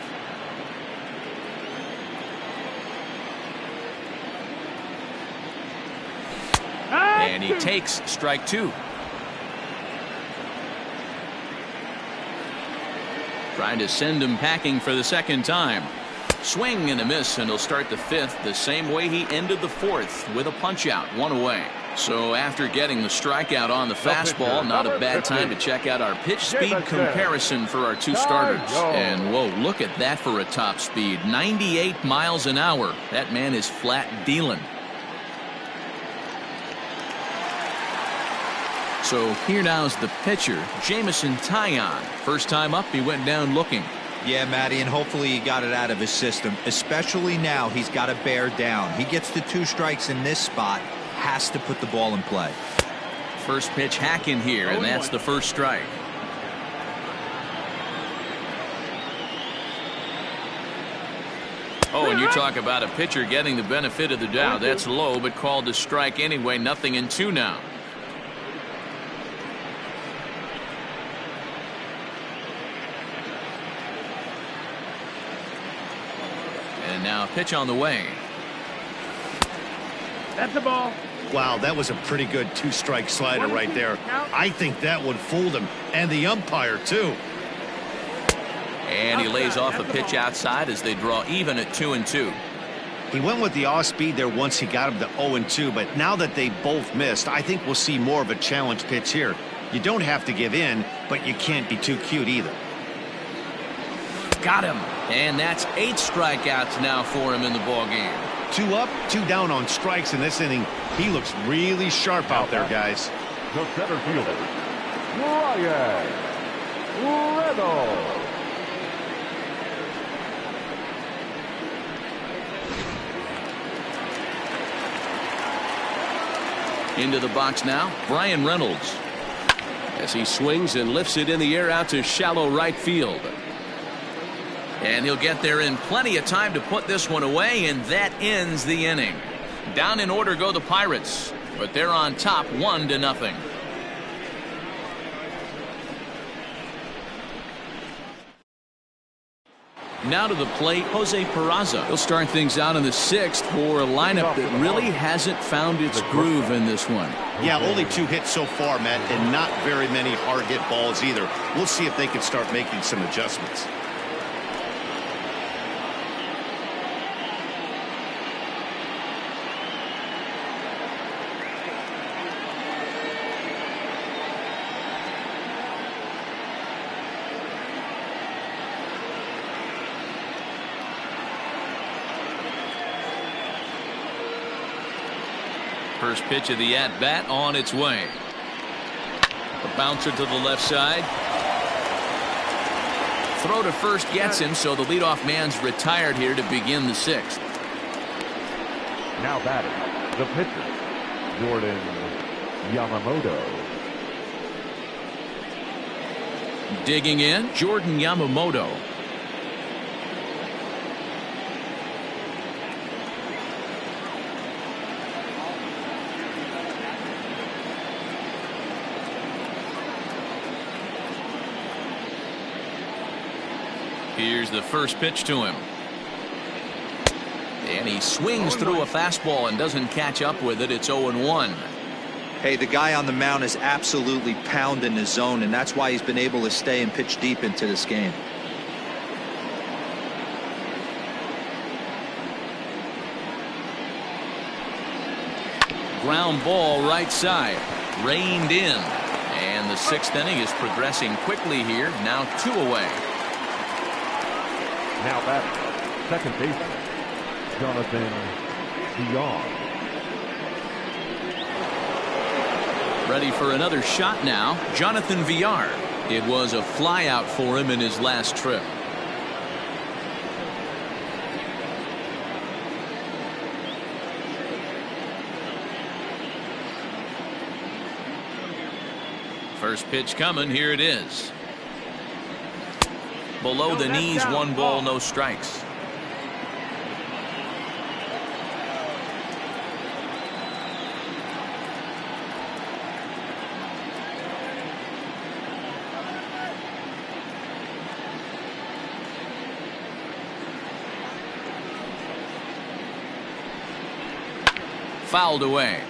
And he takes strike 2. Trying to send him packing for the second time. Swing and a miss, and he'll start the 5th the same way he ended the 4th, with a punch out, 1 away. So after getting the strikeout on the fastball, not a bad time to check out our pitch speed comparison for our 2 starters. And whoa, look at that for a top speed. 98 miles an hour. That man is flat dealing. So here now's the pitcher, Jameson Taillon. First time up, he went down looking. Yeah, Matty, and hopefully he got it out of his system. Especially now, he's got to bear down. He gets the 2 strikes in this spot, has to put the ball in play. First pitch hack in here, and that's the first strike. Oh, and you talk about a pitcher getting the benefit of the doubt. That's low, but called a strike anyway. 0-2 now. now pitch on the way. That's the ball. Wow, that was a pretty good two-strike slider right there. I think that one fooled him, and the umpire, too. And he lays off a pitch outside as they draw even at 2-2. He went with the off-speed there once he got him to 0-2, but now that they both missed, I think we'll see more of a challenge pitch here. You don't have to give in, but you can't be too cute either. Got him. And that's 8 strikeouts now for him in the ballgame. 2 up, 2 down on strikes in this inning. He looks really sharp out there, guys. The center fielder, Ryan Reynolds. Into the box now, Brian Reynolds. As he swings and lifts it in the air out to shallow right field. And he'll get there in plenty of time to put this one away, and that ends the inning. Down in order go the Pirates, but they're on top 1-0. Now to the plate, Jose Peraza. He'll start things out in the 6th for a lineup that really hasn't found its groove in this one. Yeah, only 2 hits so far, Matt, and not very many hard hit balls either. We'll see if they can start making some adjustments. First pitch of the at-bat on its way. A bouncer to the left side. Throw to first gets him, so the leadoff man's retired here to begin the 6th. Now batting, the pitcher, Jordan Yamamoto. Digging in, Jordan Yamamoto. Here's the first pitch to him. And he swings through a fastball and doesn't catch up with it. It's 0-1. Hey, the guy on the mound is absolutely pounding his zone, and that's why he's been able to stay and pitch deep into this game. Ground ball right side. Reined in. And the 6th inning is progressing quickly here. Now 2 away. Now batting, second baseman, Jonathan Villar. Ready for another shot now, Jonathan Villar. It was a fly out for him in his last trip. First pitch coming, here it is. Below the knees, 1 ball, no strikes. Fouled away.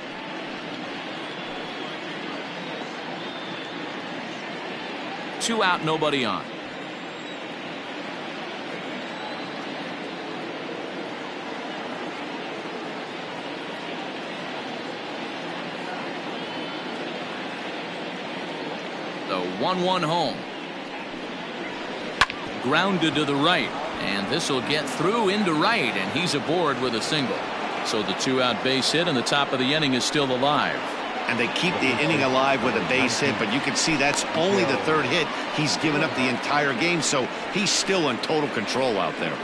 Two out, nobody on. The 1-1 home. Grounded to the right, and this will get through into right, and he's aboard with a single. So the 2-out base hit, and the top of the inning is still alive. And they keep the inning alive with a base hit, but you can see that's only the 3rd hit he's given up the entire game, so he's still in total control out there.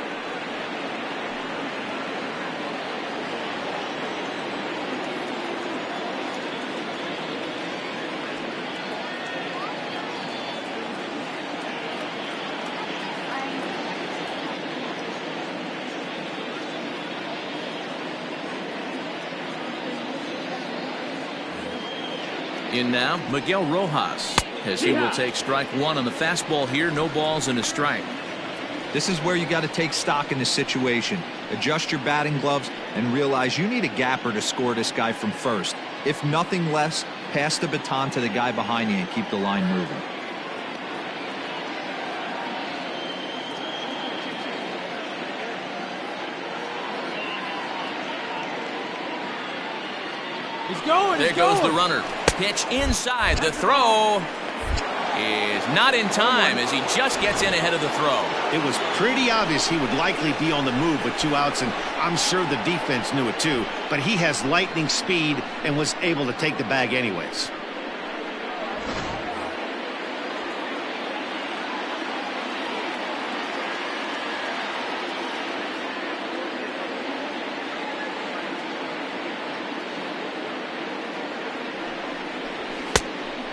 In now, Miguel Rojas, as he will take strike 1 on the fastball here. No balls and a strike. This is where you got to take stock in this situation. Adjust your batting gloves and realize you need a gapper to score this guy from first. If nothing less, pass the baton to the guy behind you and keep the line moving. He's going. There goes the runner. Pitch inside. The throw is not in time as he just gets in ahead of the throw. It was pretty obvious he would likely be on the move with 2 outs, and I'm sure the defense knew it too. But he has lightning speed and was able to take the bag anyways.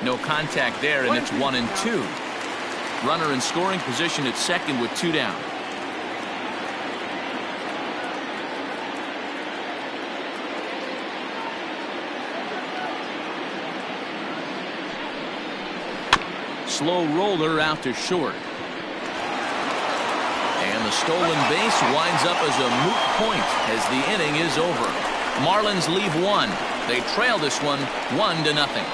No contact there, and it's 1-2. Runner in scoring position at second with 2 down. Slow roller out to short. And the stolen base winds up as a moot point as the inning is over. Marlins leave 1. They trail this one 1-0.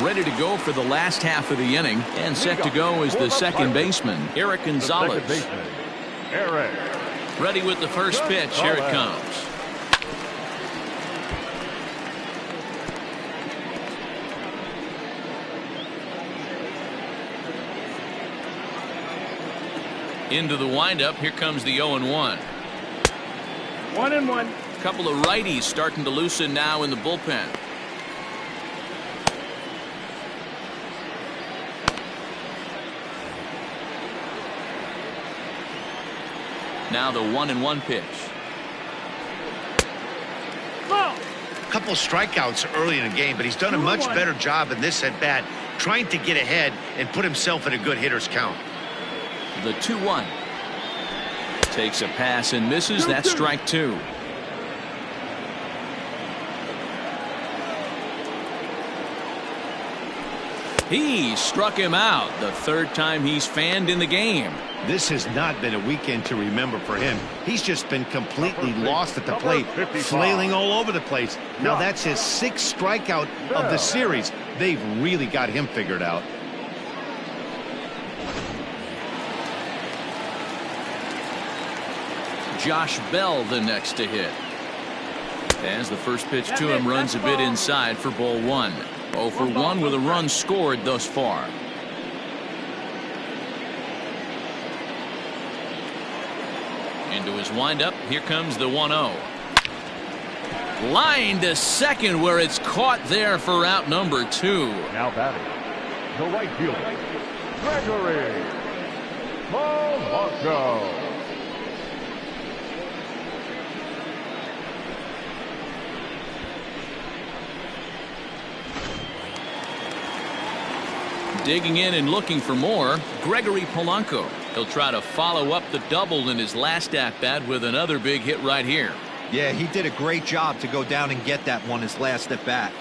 Ready to go for the last half of the inning, and set to go is the second baseman, Eric Gonzalez. Ready with the first pitch. Here it comes. Into the windup. Here comes the 0-1. 1-1. Couple of righties starting to loosen now in the bullpen. Now the 1-1 pitch. A couple strikeouts early in the game, but he's done a much better job in this at bat, trying to get ahead and put himself in a good hitter's count. The 2-1 takes a pass and misses. That's strike 2. He struck him out the third time he's fanned in the game. This has not been a weekend to remember for him. He's just been completely lost at the plate, flailing all over the place. Now that's his 6th strikeout of the series. They've really got him figured out. Josh Bell the next to hit. As the first pitch to him runs a bit inside for ball 1. 0 for 1 with a run scored thus far. Into his windup. Here comes the 1-0. Line to second where it's caught there for out number 2. Now batting, the right fielder, Gregory Polanco. Digging in and looking for more, Gregory Polanco. He'll try to follow up the double in his last at-bat with another big hit right here. Yeah, he did a great job to go down and get that one his last at-bat.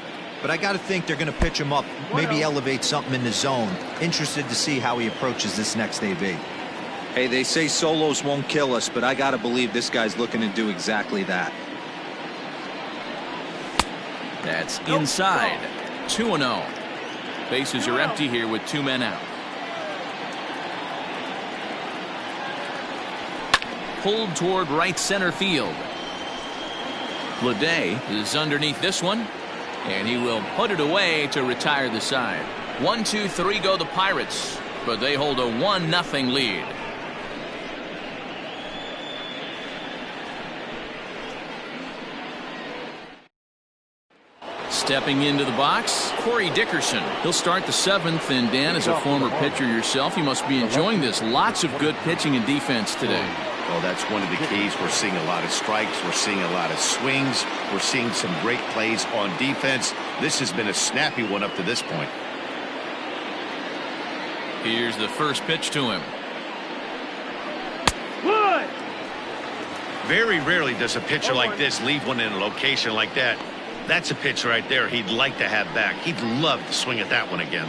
But I got to think they're going to pitch him up, maybe elevate something in the zone. Interested to see how he approaches this next AB. Hey, they say solos won't kill us, but I got to believe this guy's looking to do exactly that. That's inside. 2-0. Bases are empty here with 2 men out. Pulled toward right center field. Leday is underneath this one, and he will put it away to retire the side. 1-2-3 go the Pirates, but they hold a 1-0 lead. Stepping into the box, Corey Dickerson. He'll start the 7th, and Dan, as a former pitcher yourself, you must be enjoying this. Lots of good pitching and defense today. Well, that's one of the keys. We're seeing a lot of strikes. We're seeing a lot of swings. We're seeing some great plays on defense. This has been a snappy one up to this point. Here's the first pitch to him. Very rarely does a pitcher like this leave one in a location like that. That's a pitch right there he'd like to have back. He'd love to swing at that one again.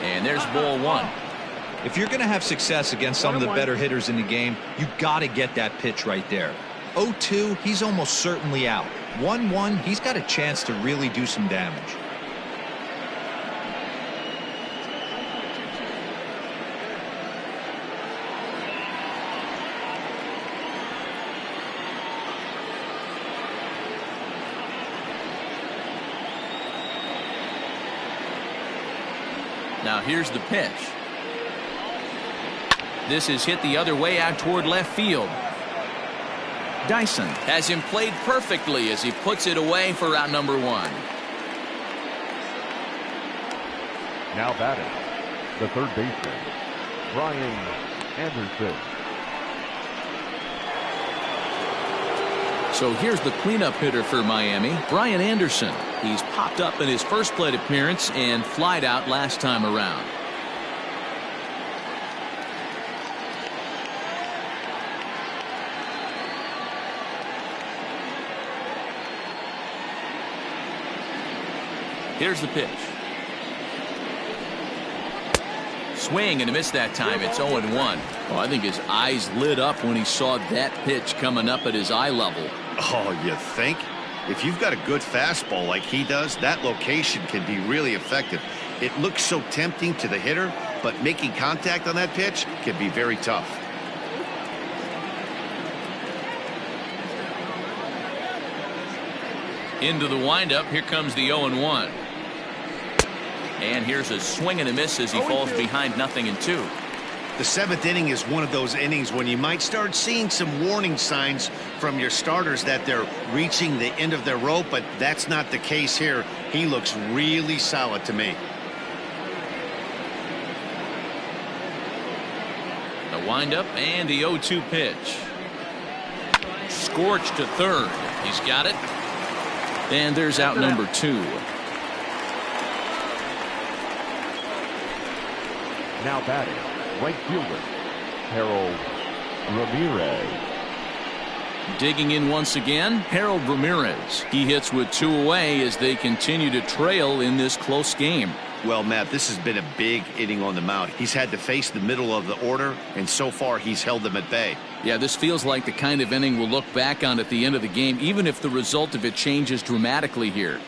And there's ball one. If you're going to have success against some of the better hitters in the game, you got to get that pitch right there. 0-2, he's almost certainly out. 1-1, he's got a chance to really do some damage. Now here's the pitch. This is hit the other way out toward left field. Dyson has him played perfectly as he puts it away for out number one. Now batting, the third baseman, Brian Anderson. So here's the cleanup hitter for Miami, Brian Anderson. He's popped up in his first plate appearance and flied out last time around. Here's the pitch. Swing and a miss that time. It's 0-1. Oh, I think his eyes lit up when he saw that pitch coming up at his eye level. Oh, you think? If you've got a good fastball like he does, that location can be really effective. It looks so tempting to the hitter, but making contact on that pitch can be very tough. Into the windup. Here comes the 0-1. And here's a swing and a miss as he falls behind 0-2. The seventh inning is one of those innings when you might start seeing some warning signs from your starters that they're reaching the end of their rope, but that's not the case here. He looks really solid to me. The windup and the 0-2 pitch. Scorched to third. He's got it. And there's out number two. Now batting, right fielder, Harold Ramirez. Digging in once again, Harold Ramirez. He hits with two away as they continue to trail in this close game. Well, Matt, this has been a big inning on the mound. He's had to face the middle of the order, and so far he's held them at bay. Yeah, this feels like the kind of inning we'll look back on at the end of the game, even if the result of it changes dramatically here.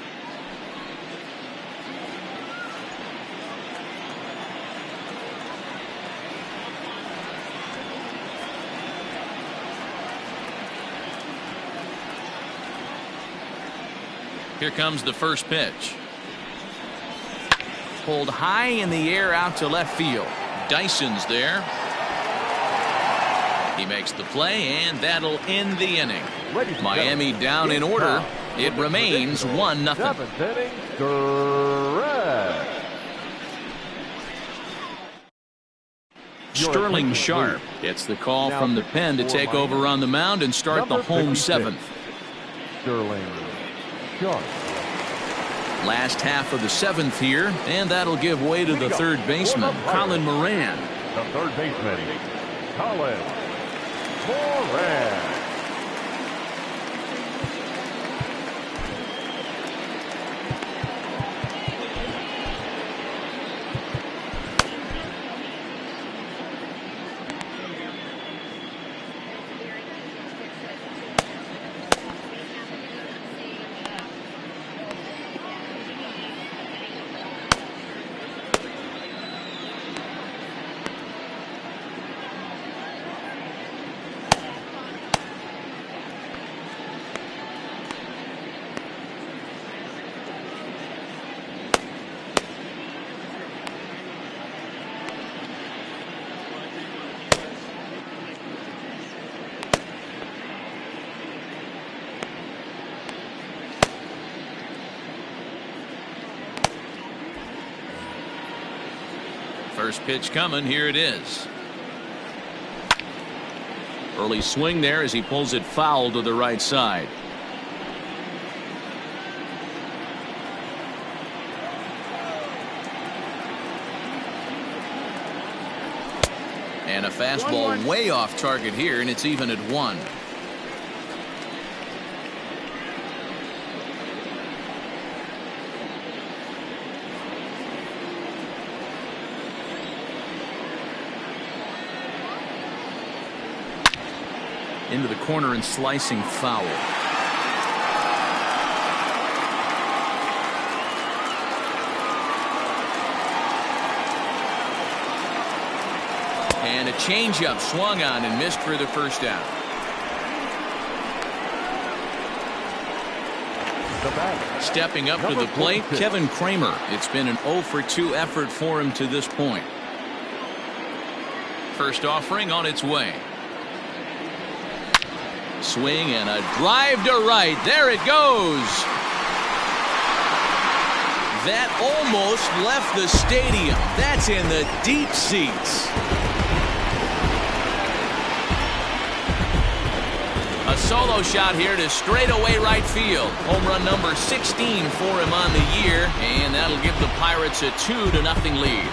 Here comes the first pitch. Pulled high in the air out to left field. Dyson's there. He makes the play, and that'll end the inning. Miami down in order. It remains 1-0. Seventh inning, correct. Sterling Sharp gets the call from the pen to take over on the mound and start the home seventh. Sterling Sharp. Last half of the seventh here, and that'll give way to the third baseman, Colin Moran. The third baseman, Colin Moran. First pitch coming. Here it is. Early swing there as he pulls it foul to the right side. And a fastball way off target here, and it's even at 1. Into the corner and slicing foul. And a changeup swung on and missed for the first out. Stepping up to the plate, Kevin Kramer. It's been an 0 for 2 effort for him to this point. First offering on its way. Swing and a drive to right. There it goes. That almost left the stadium. That's in the deep seats. A solo shot here to straightaway right field. Home run number 16 for him on the year, and that'll give the Pirates a 2-0 lead.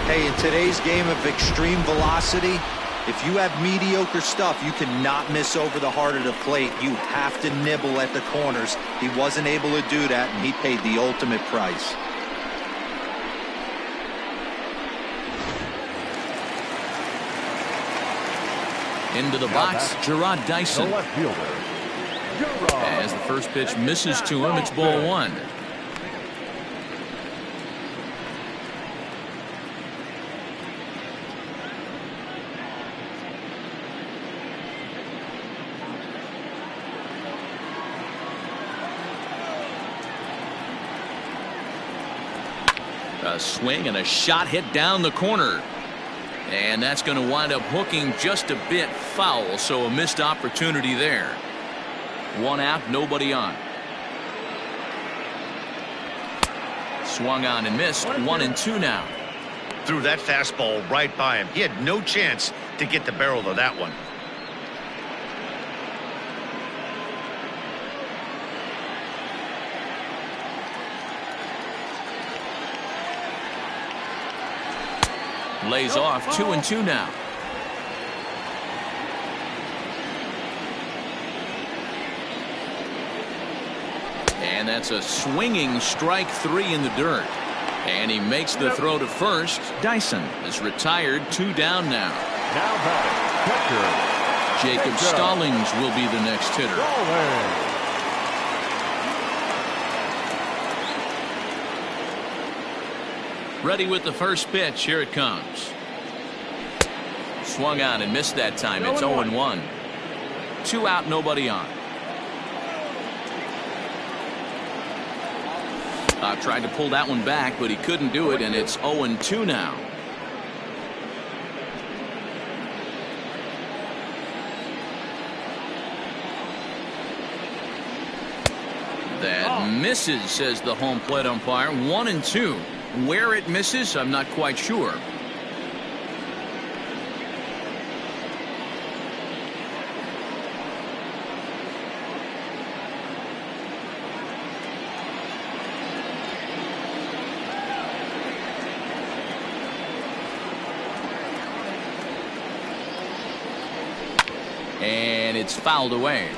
Hey, in today's game of extreme velocity, if you have mediocre stuff, you cannot miss over the heart of the plate. You have to nibble at the corners. He wasn't able to do that, and he paid the ultimate price. Into the box, Gerard Dyson. As the first pitch misses to him, it's ball 1. A swing and a shot hit down the corner. And that's going to wind up hooking just a bit foul, so a missed opportunity there. 1 out, nobody on. Swung on and missed. 1-2 now. Threw that fastball right by him. He had no chance to get the barrel of that one. Lays off. 2-2 now. And that's a swinging strike 3 in the dirt. And he makes the throw to first. Dyson is retired. 2 down now. Now batting, Jacob Stallings will be the next hitter. Ready with the first pitch. Here it comes. Swung on and missed that time. It's 0-1. 2 out, nobody on. Tried to pull that one back, but he couldn't do it, and it's 0-2 now. That misses, says the home plate umpire. 1-2. Where it misses, I'm not quite sure. And it's fouled away.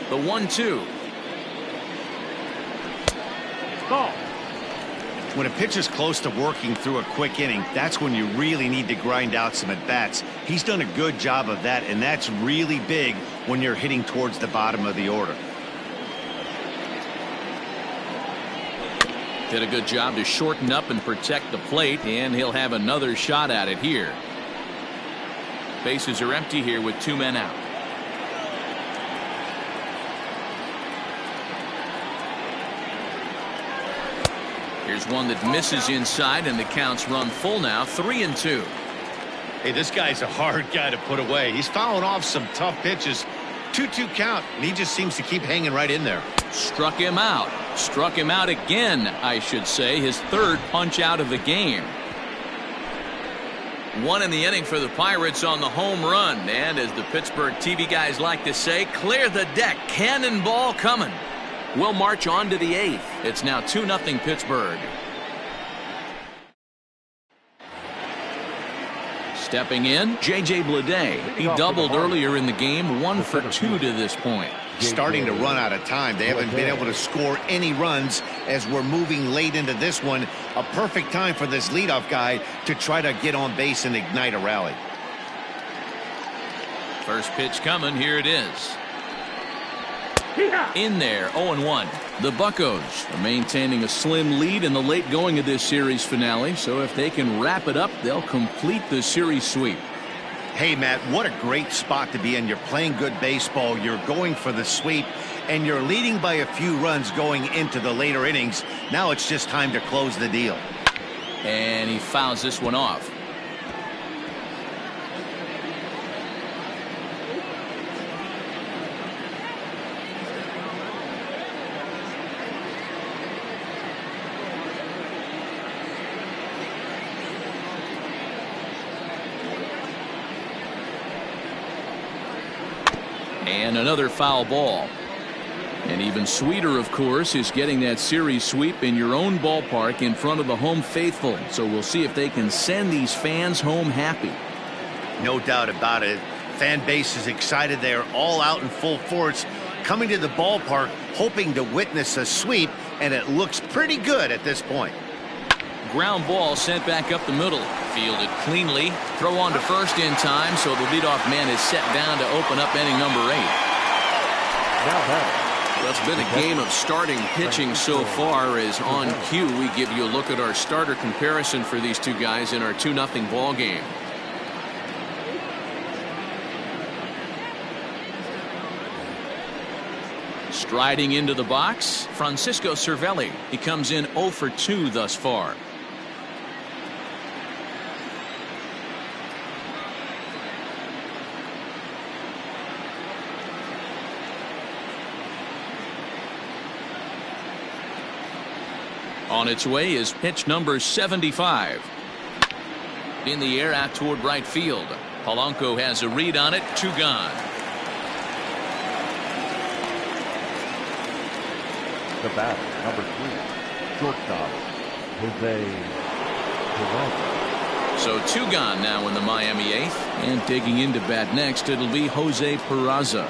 The 1-2. Ball. When a pitcher's close to working through a quick inning, that's when you really need to grind out some at-bats. He's done a good job of that, and that's really big when you're hitting towards the bottom of the order. Did a good job to shorten up and protect the plate, and he'll have another shot at it here. Bases are empty here with 2 men out. Here's one that misses inside, and the count's run full now. 3-2. Hey, this guy's a hard guy to put away. He's fouling off some tough pitches. 2-2 count, and he just seems to keep hanging right in there. Struck him out. Struck him out again, I should say. His 3rd punch out of the game. One in the inning for the Pirates on the home run. And as the Pittsburgh TV guys like to say, clear the deck. Cannonball coming. We'll march on to the 8th. It's now 2-0 Pittsburgh. Stepping in, J.J. Bleday. He doubled earlier in the game, 1 for 2 to this point. Starting to run out of time. They haven't been able to score any runs as we're moving late into this one. A perfect time for this leadoff guy to try to get on base and ignite a rally. First pitch coming. Here it is. In there, 0-1. The Buccos are maintaining a slim lead in the late going of this series finale. So if they can wrap it up, they'll complete the series sweep. Hey, Matt, what a great spot to be in. You're playing good baseball. You're going for the sweep, and you're leading by a few runs going into the later innings. Now it's just time to close the deal. And he fouls this one off. And another foul ball. And even sweeter, of course, is getting that series sweep in your own ballpark in front of the home faithful. So we'll see if they can send these fans home happy. No doubt about it. Fan base is excited. They are all out in full force, coming to the ballpark, hoping to witness a sweep, and it looks pretty good at this point. Ground ball sent back up the middle. Fielded cleanly. Throw on to first in time, so the leadoff man is set down to open up inning number 8. Well, it's been a game of starting pitching so far. As on cue, we give you a look at our starter comparison for these two guys in our 2-0 ball game. Striding into the box, Francisco Cervelli. He comes in 0 for 2 thus far. On its way is pitch number 75. In the air out toward right field. Polanco has a read on it. 2 gone. The batter, number 3, shortstop, Jose Peraza. So 2 gone now in the Miami 8th. And digging into bat next, it'll be Jose Peraza.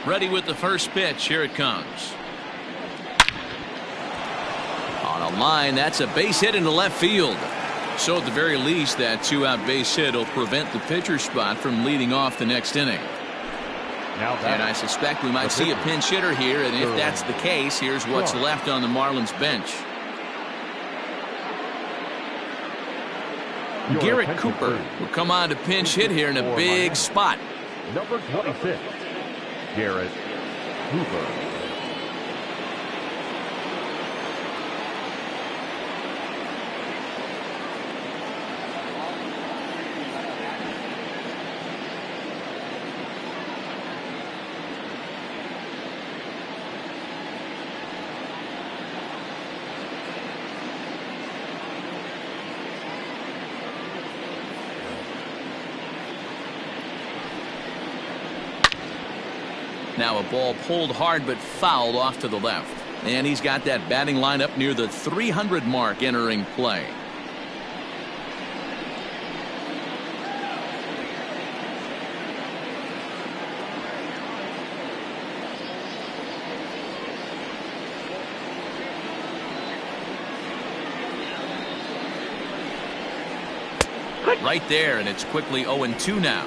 Ready with the first pitch. Here it comes. On a line, that's a base hit into left field. So at the very least, that 2-out base hit will prevent the pitcher spot from leading off the next inning. And I suspect we might see a pinch hitter here, and if that's the case, here's what's left on the Marlins bench. Garrett Cooper will come on to pinch hit here in a big spot. Number 26, Garrett Cooper. Now a ball pulled hard but fouled off to the left. And he's got that batting lineup near the 300 mark entering play. Right there, and it's quickly 0-2 now.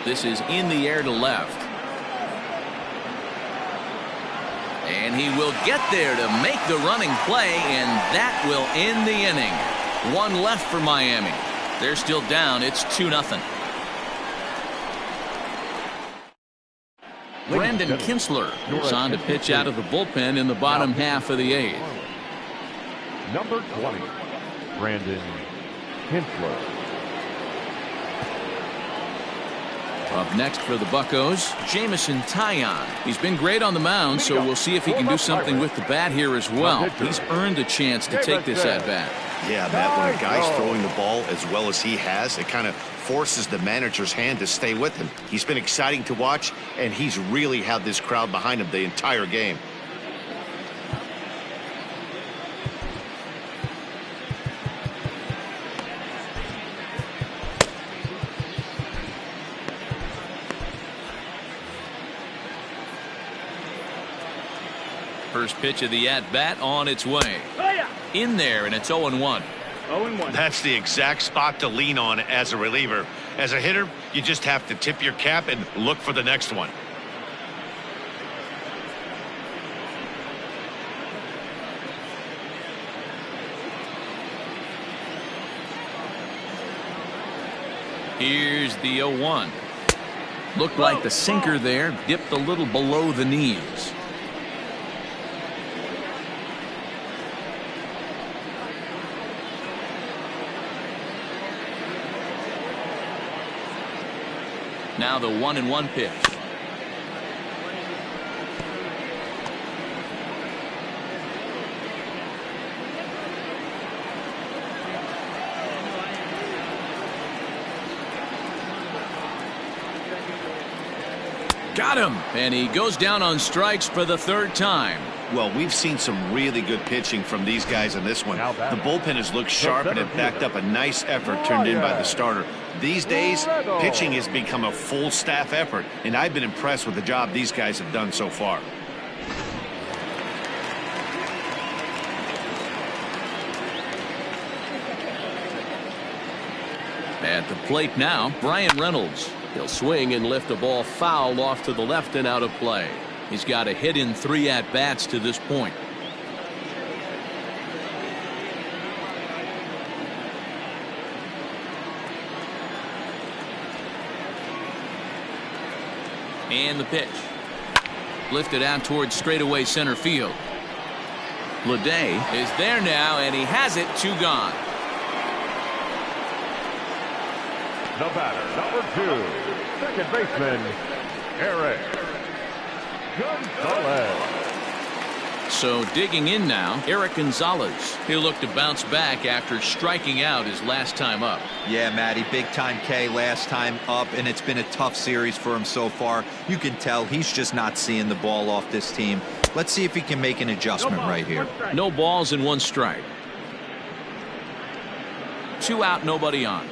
This is in the air to left. And he will get there to make the running play, and that will end the inning. One left for Miami. They're still down. It's 2-0. Brandon Kinsler is on to pitch out of the bullpen in the bottom half of the eighth. Number 20, Brandon Kinsler. Up next for the Buccos, Jamison Taillon. He's been great on the mound, so we'll see if he can do something with the bat here as well. He's earned a chance to take this at-bat. Yeah, Matt, when a guy's throwing the ball as well as he has, it kind of forces the manager's hand to stay with him. He's been exciting to watch, and he's really had this crowd behind him the entire game. First pitch of the at-bat on its way. In there, and it's 0-1. 0-1. That's the exact spot to lean on as a reliever. As a hitter, you just have to tip your cap and look for the next one. Here's the 0-1. Looked like the sinker there dipped a little below the knees. Now the 1-1 pitch. Got him, and he goes down on strikes for the third time. Well, we've seen some really good pitching from these guys in this one. The bullpen has looked sharp and it backed up a nice effort turned in by the starter. These days, pitching has become a full staff effort, and I've been impressed with the job these guys have done so far. At the plate now, Brian Reynolds. He'll swing and lift a ball foul off to the left and out of play. He's got a hit in 3 at-bats to this point. And the pitch. Lifted out towards straightaway center field. Leday is there now, and he has it. 2 gone. The batter, number 2, second baseman, Eric Gonzalez. So digging in now, Eric Gonzalez. He'll look to bounce back after striking out his last time up. Yeah, Matty, big time K last time up, and it's been a tough series for him so far. You can tell he's just not seeing the ball off this team. Let's see if he can make an adjustment right here. No balls and 1 strike. 2 out, nobody on.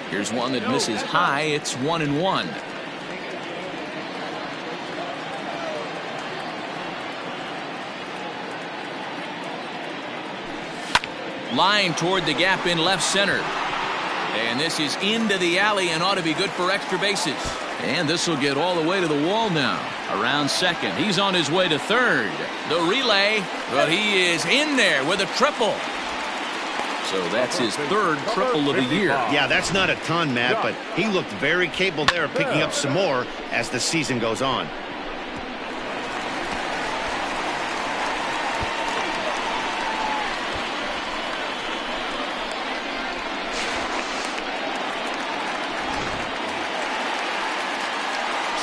Here's one that misses high. It's 1-1. Line toward the gap in left center. And this is into the alley and ought to be good for extra bases. And this will get all the way to the wall now. Around second. He's on his way to third. The relay, but he is in there with a triple. So that's his 3rd triple of the year. Yeah, that's not a ton, Matt, but he looked very capable there of picking up some more as the season goes on.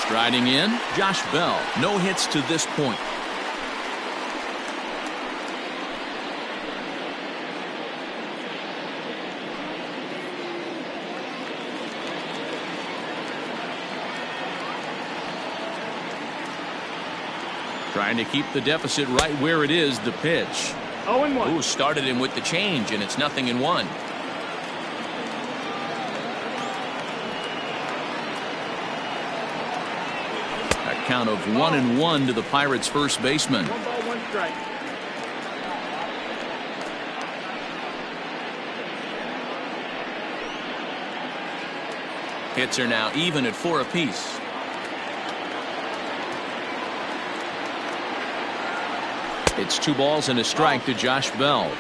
Striding in, Josh Bell. No hits to this point. Trying to keep the deficit right where it is. The pitch. 0-1. Ooh, started him with the change, and it's 0-1. A count of 1-1 to the Pirates' first baseman. 1 ball, 1 strike. Hits are now even at 4 apiece. It's 2 balls and a strike to Josh Bell.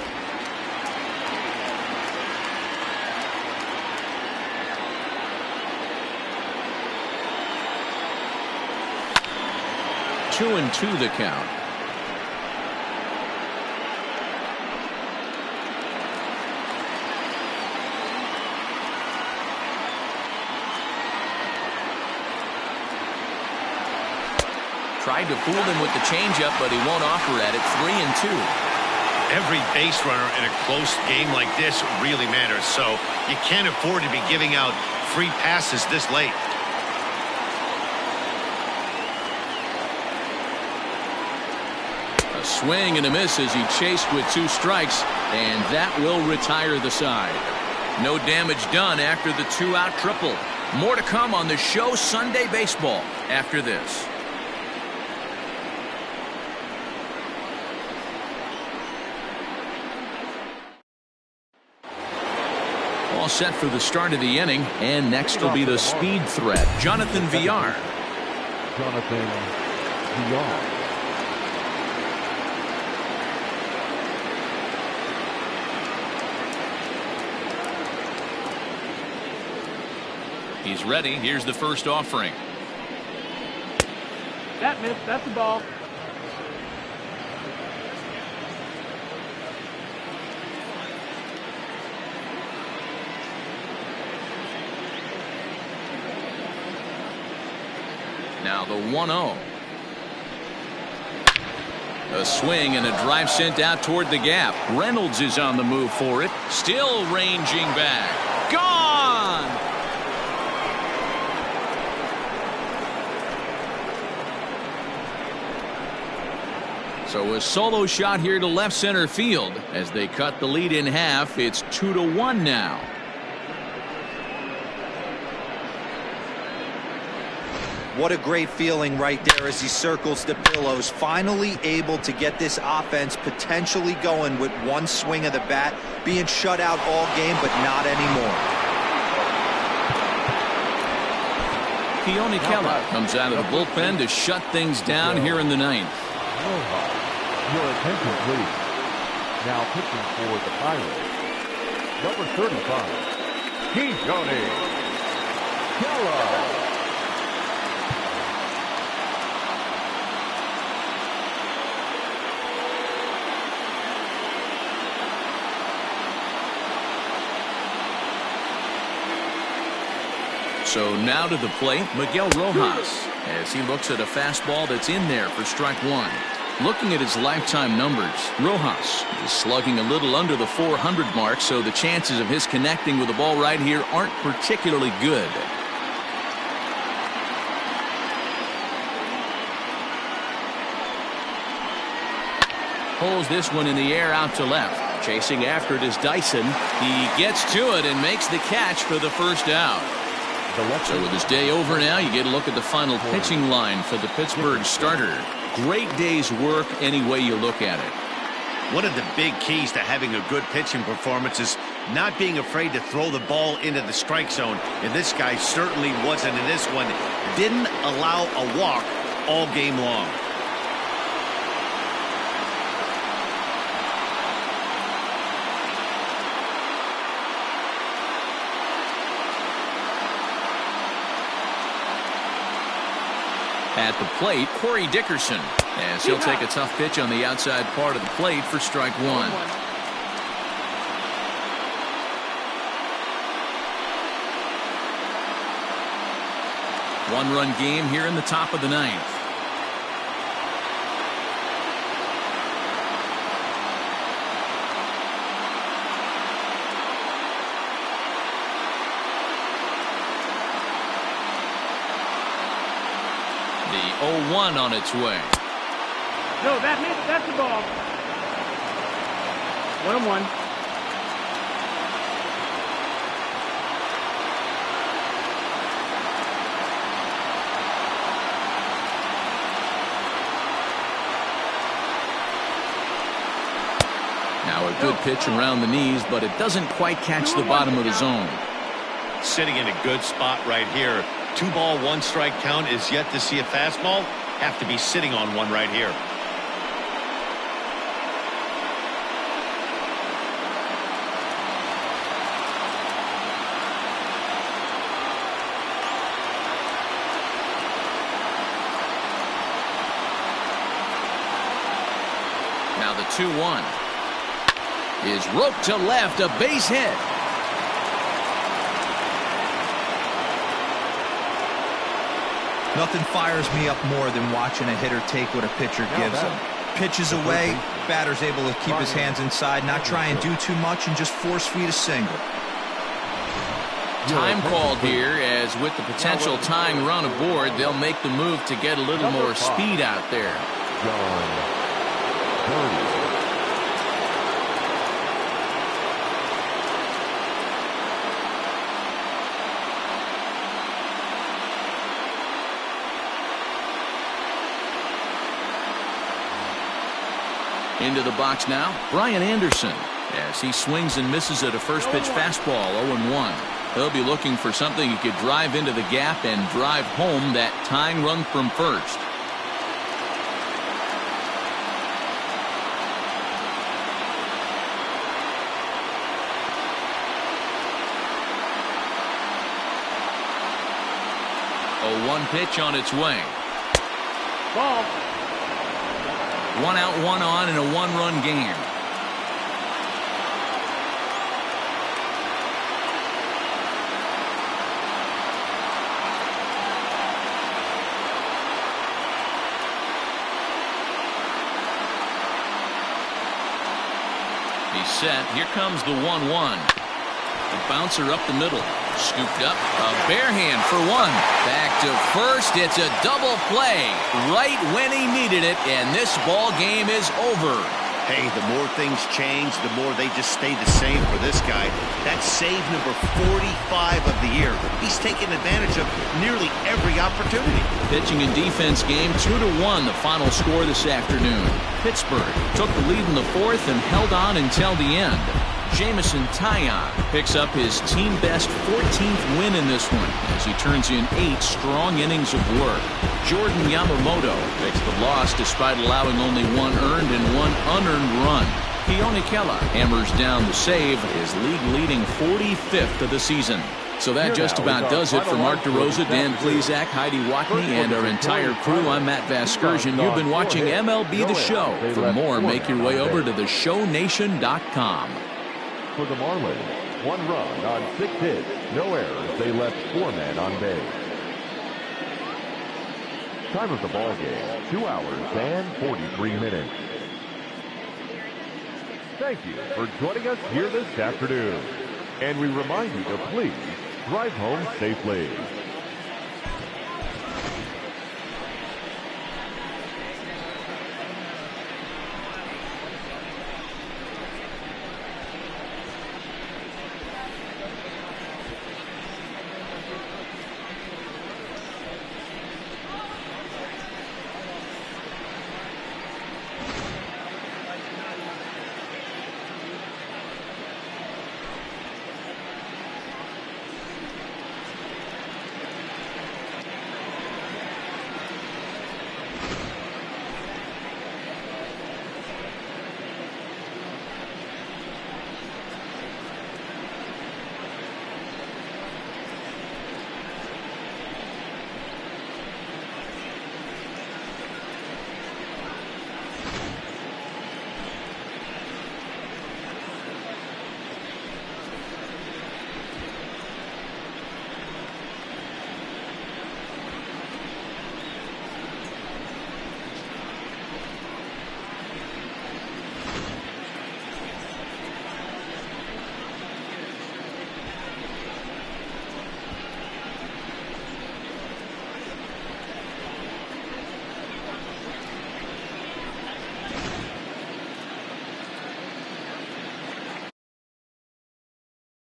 Two and 2 the count. Tried to fool him with the changeup, but he won't offer at it. 3 and 2. Every base runner in a close game like this really matters, so you can't afford to be giving out free passes this late. A swing and a miss as he chased with 2 strikes, and that will retire the side. No damage done after the 2-out triple. More to come on the show Sunday Baseball after this. All set for the start of the inning, and next will be the speed threat, Jonathan Villar. Jonathan Villar. He's ready. Here's the first offering. That missed. That's the ball. Now the 1-0. A swing and a drive sent out toward the gap. Reynolds is on the move for it. Still ranging back. Gone! So a solo shot here to left center field. As they cut the lead in half, it's 2-1 now. What a great feeling right there as he circles the pillows. Finally able to get this offense potentially going with one swing of the bat. Being shut out all game, but not anymore. Keone Kela comes out of the bullpen to shut things down here in the 9th. Your attention, please. Now pitching for the Pirates, number 35, Keone Kela. So now to the plate, Miguel Rojas, as he looks at a fastball that's in there for strike 1. Looking at his lifetime numbers, Rojas is slugging a little under the 400 mark, so the chances of his connecting with the ball right here aren't particularly good. Pulls this one in the air out to left. Chasing after it is Dyson. He gets to it and makes the catch for the first out. So with his day over now, you get a look at the final pitching line for the Pittsburgh starter. Great day's work any way you look at it. One of the big keys to having a good pitching performance is not being afraid to throw the ball into the strike zone. And this guy certainly wasn't in this one. Didn't allow a walk all game long. At the plate, Corey Dickerson, as he'll take a tough pitch on the outside part of the plate for strike 1. 1-1. One-run game here in the top of the 9th. The 0-1 on its way. No, that missed. That's the ball. 1-1. Now a good pitch around the knees, but it doesn't quite catch the bottom of the zone. Sitting in a good spot right here. 2 ball, 1 strike count is yet to see a fastball. Have to be sitting on one right here. Now the 2-1 is roped to left, a base hit. Nothing fires me up more than watching a hitter take what a pitcher gives him. Pitches away, batter's able to keep his hands inside, not try and do too much, and just force feed a single. Time called here, as with the potential tying run aboard, they'll make the move to get a little more speed out there. Into the box now, Brian Anderson, as he swings and misses at a first pitch fastball, 0-1. He'll be looking for something he could drive into the gap and drive home that tying run from first. A 1 pitch on its way. Ball. 1 out, 1 on in a 1-run game. He's set. Here comes the 1-1. The bouncer up the middle. Scooped up. A bare hand for 1. Back to first. It's a double play right when he needed it, and this ball game is over. Hey, the more things change, the more they just stay the same for this guy. That's save number 45 of the year. He's taken advantage of nearly every opportunity. Pitching and defense game, 2-1, the final score this afternoon. Pittsburgh took the lead in the 4th and held on until the end. Jamison Taillon picks up his team-best 14th win in this one as he turns in 8 strong innings of work. Jordan Yamamoto takes the loss despite allowing only 1 earned and 1 unearned run. Keone Kela hammers down the save, his league-leading 45th of the season. So that just about does it for Mark DeRosa, Dan Plesac, Heidi Watney, and our entire crew. I'm Matt Vasgersian. You've been watching MLB The Show. For more, make your way over to theshownation.com. For the Marlins, 1 run on 6 hits, no errors. They left 4 men on base. Time of the ball game, 2 hours and 43 minutes. Thank you for joining us here this afternoon. And we remind you to please drive home safely.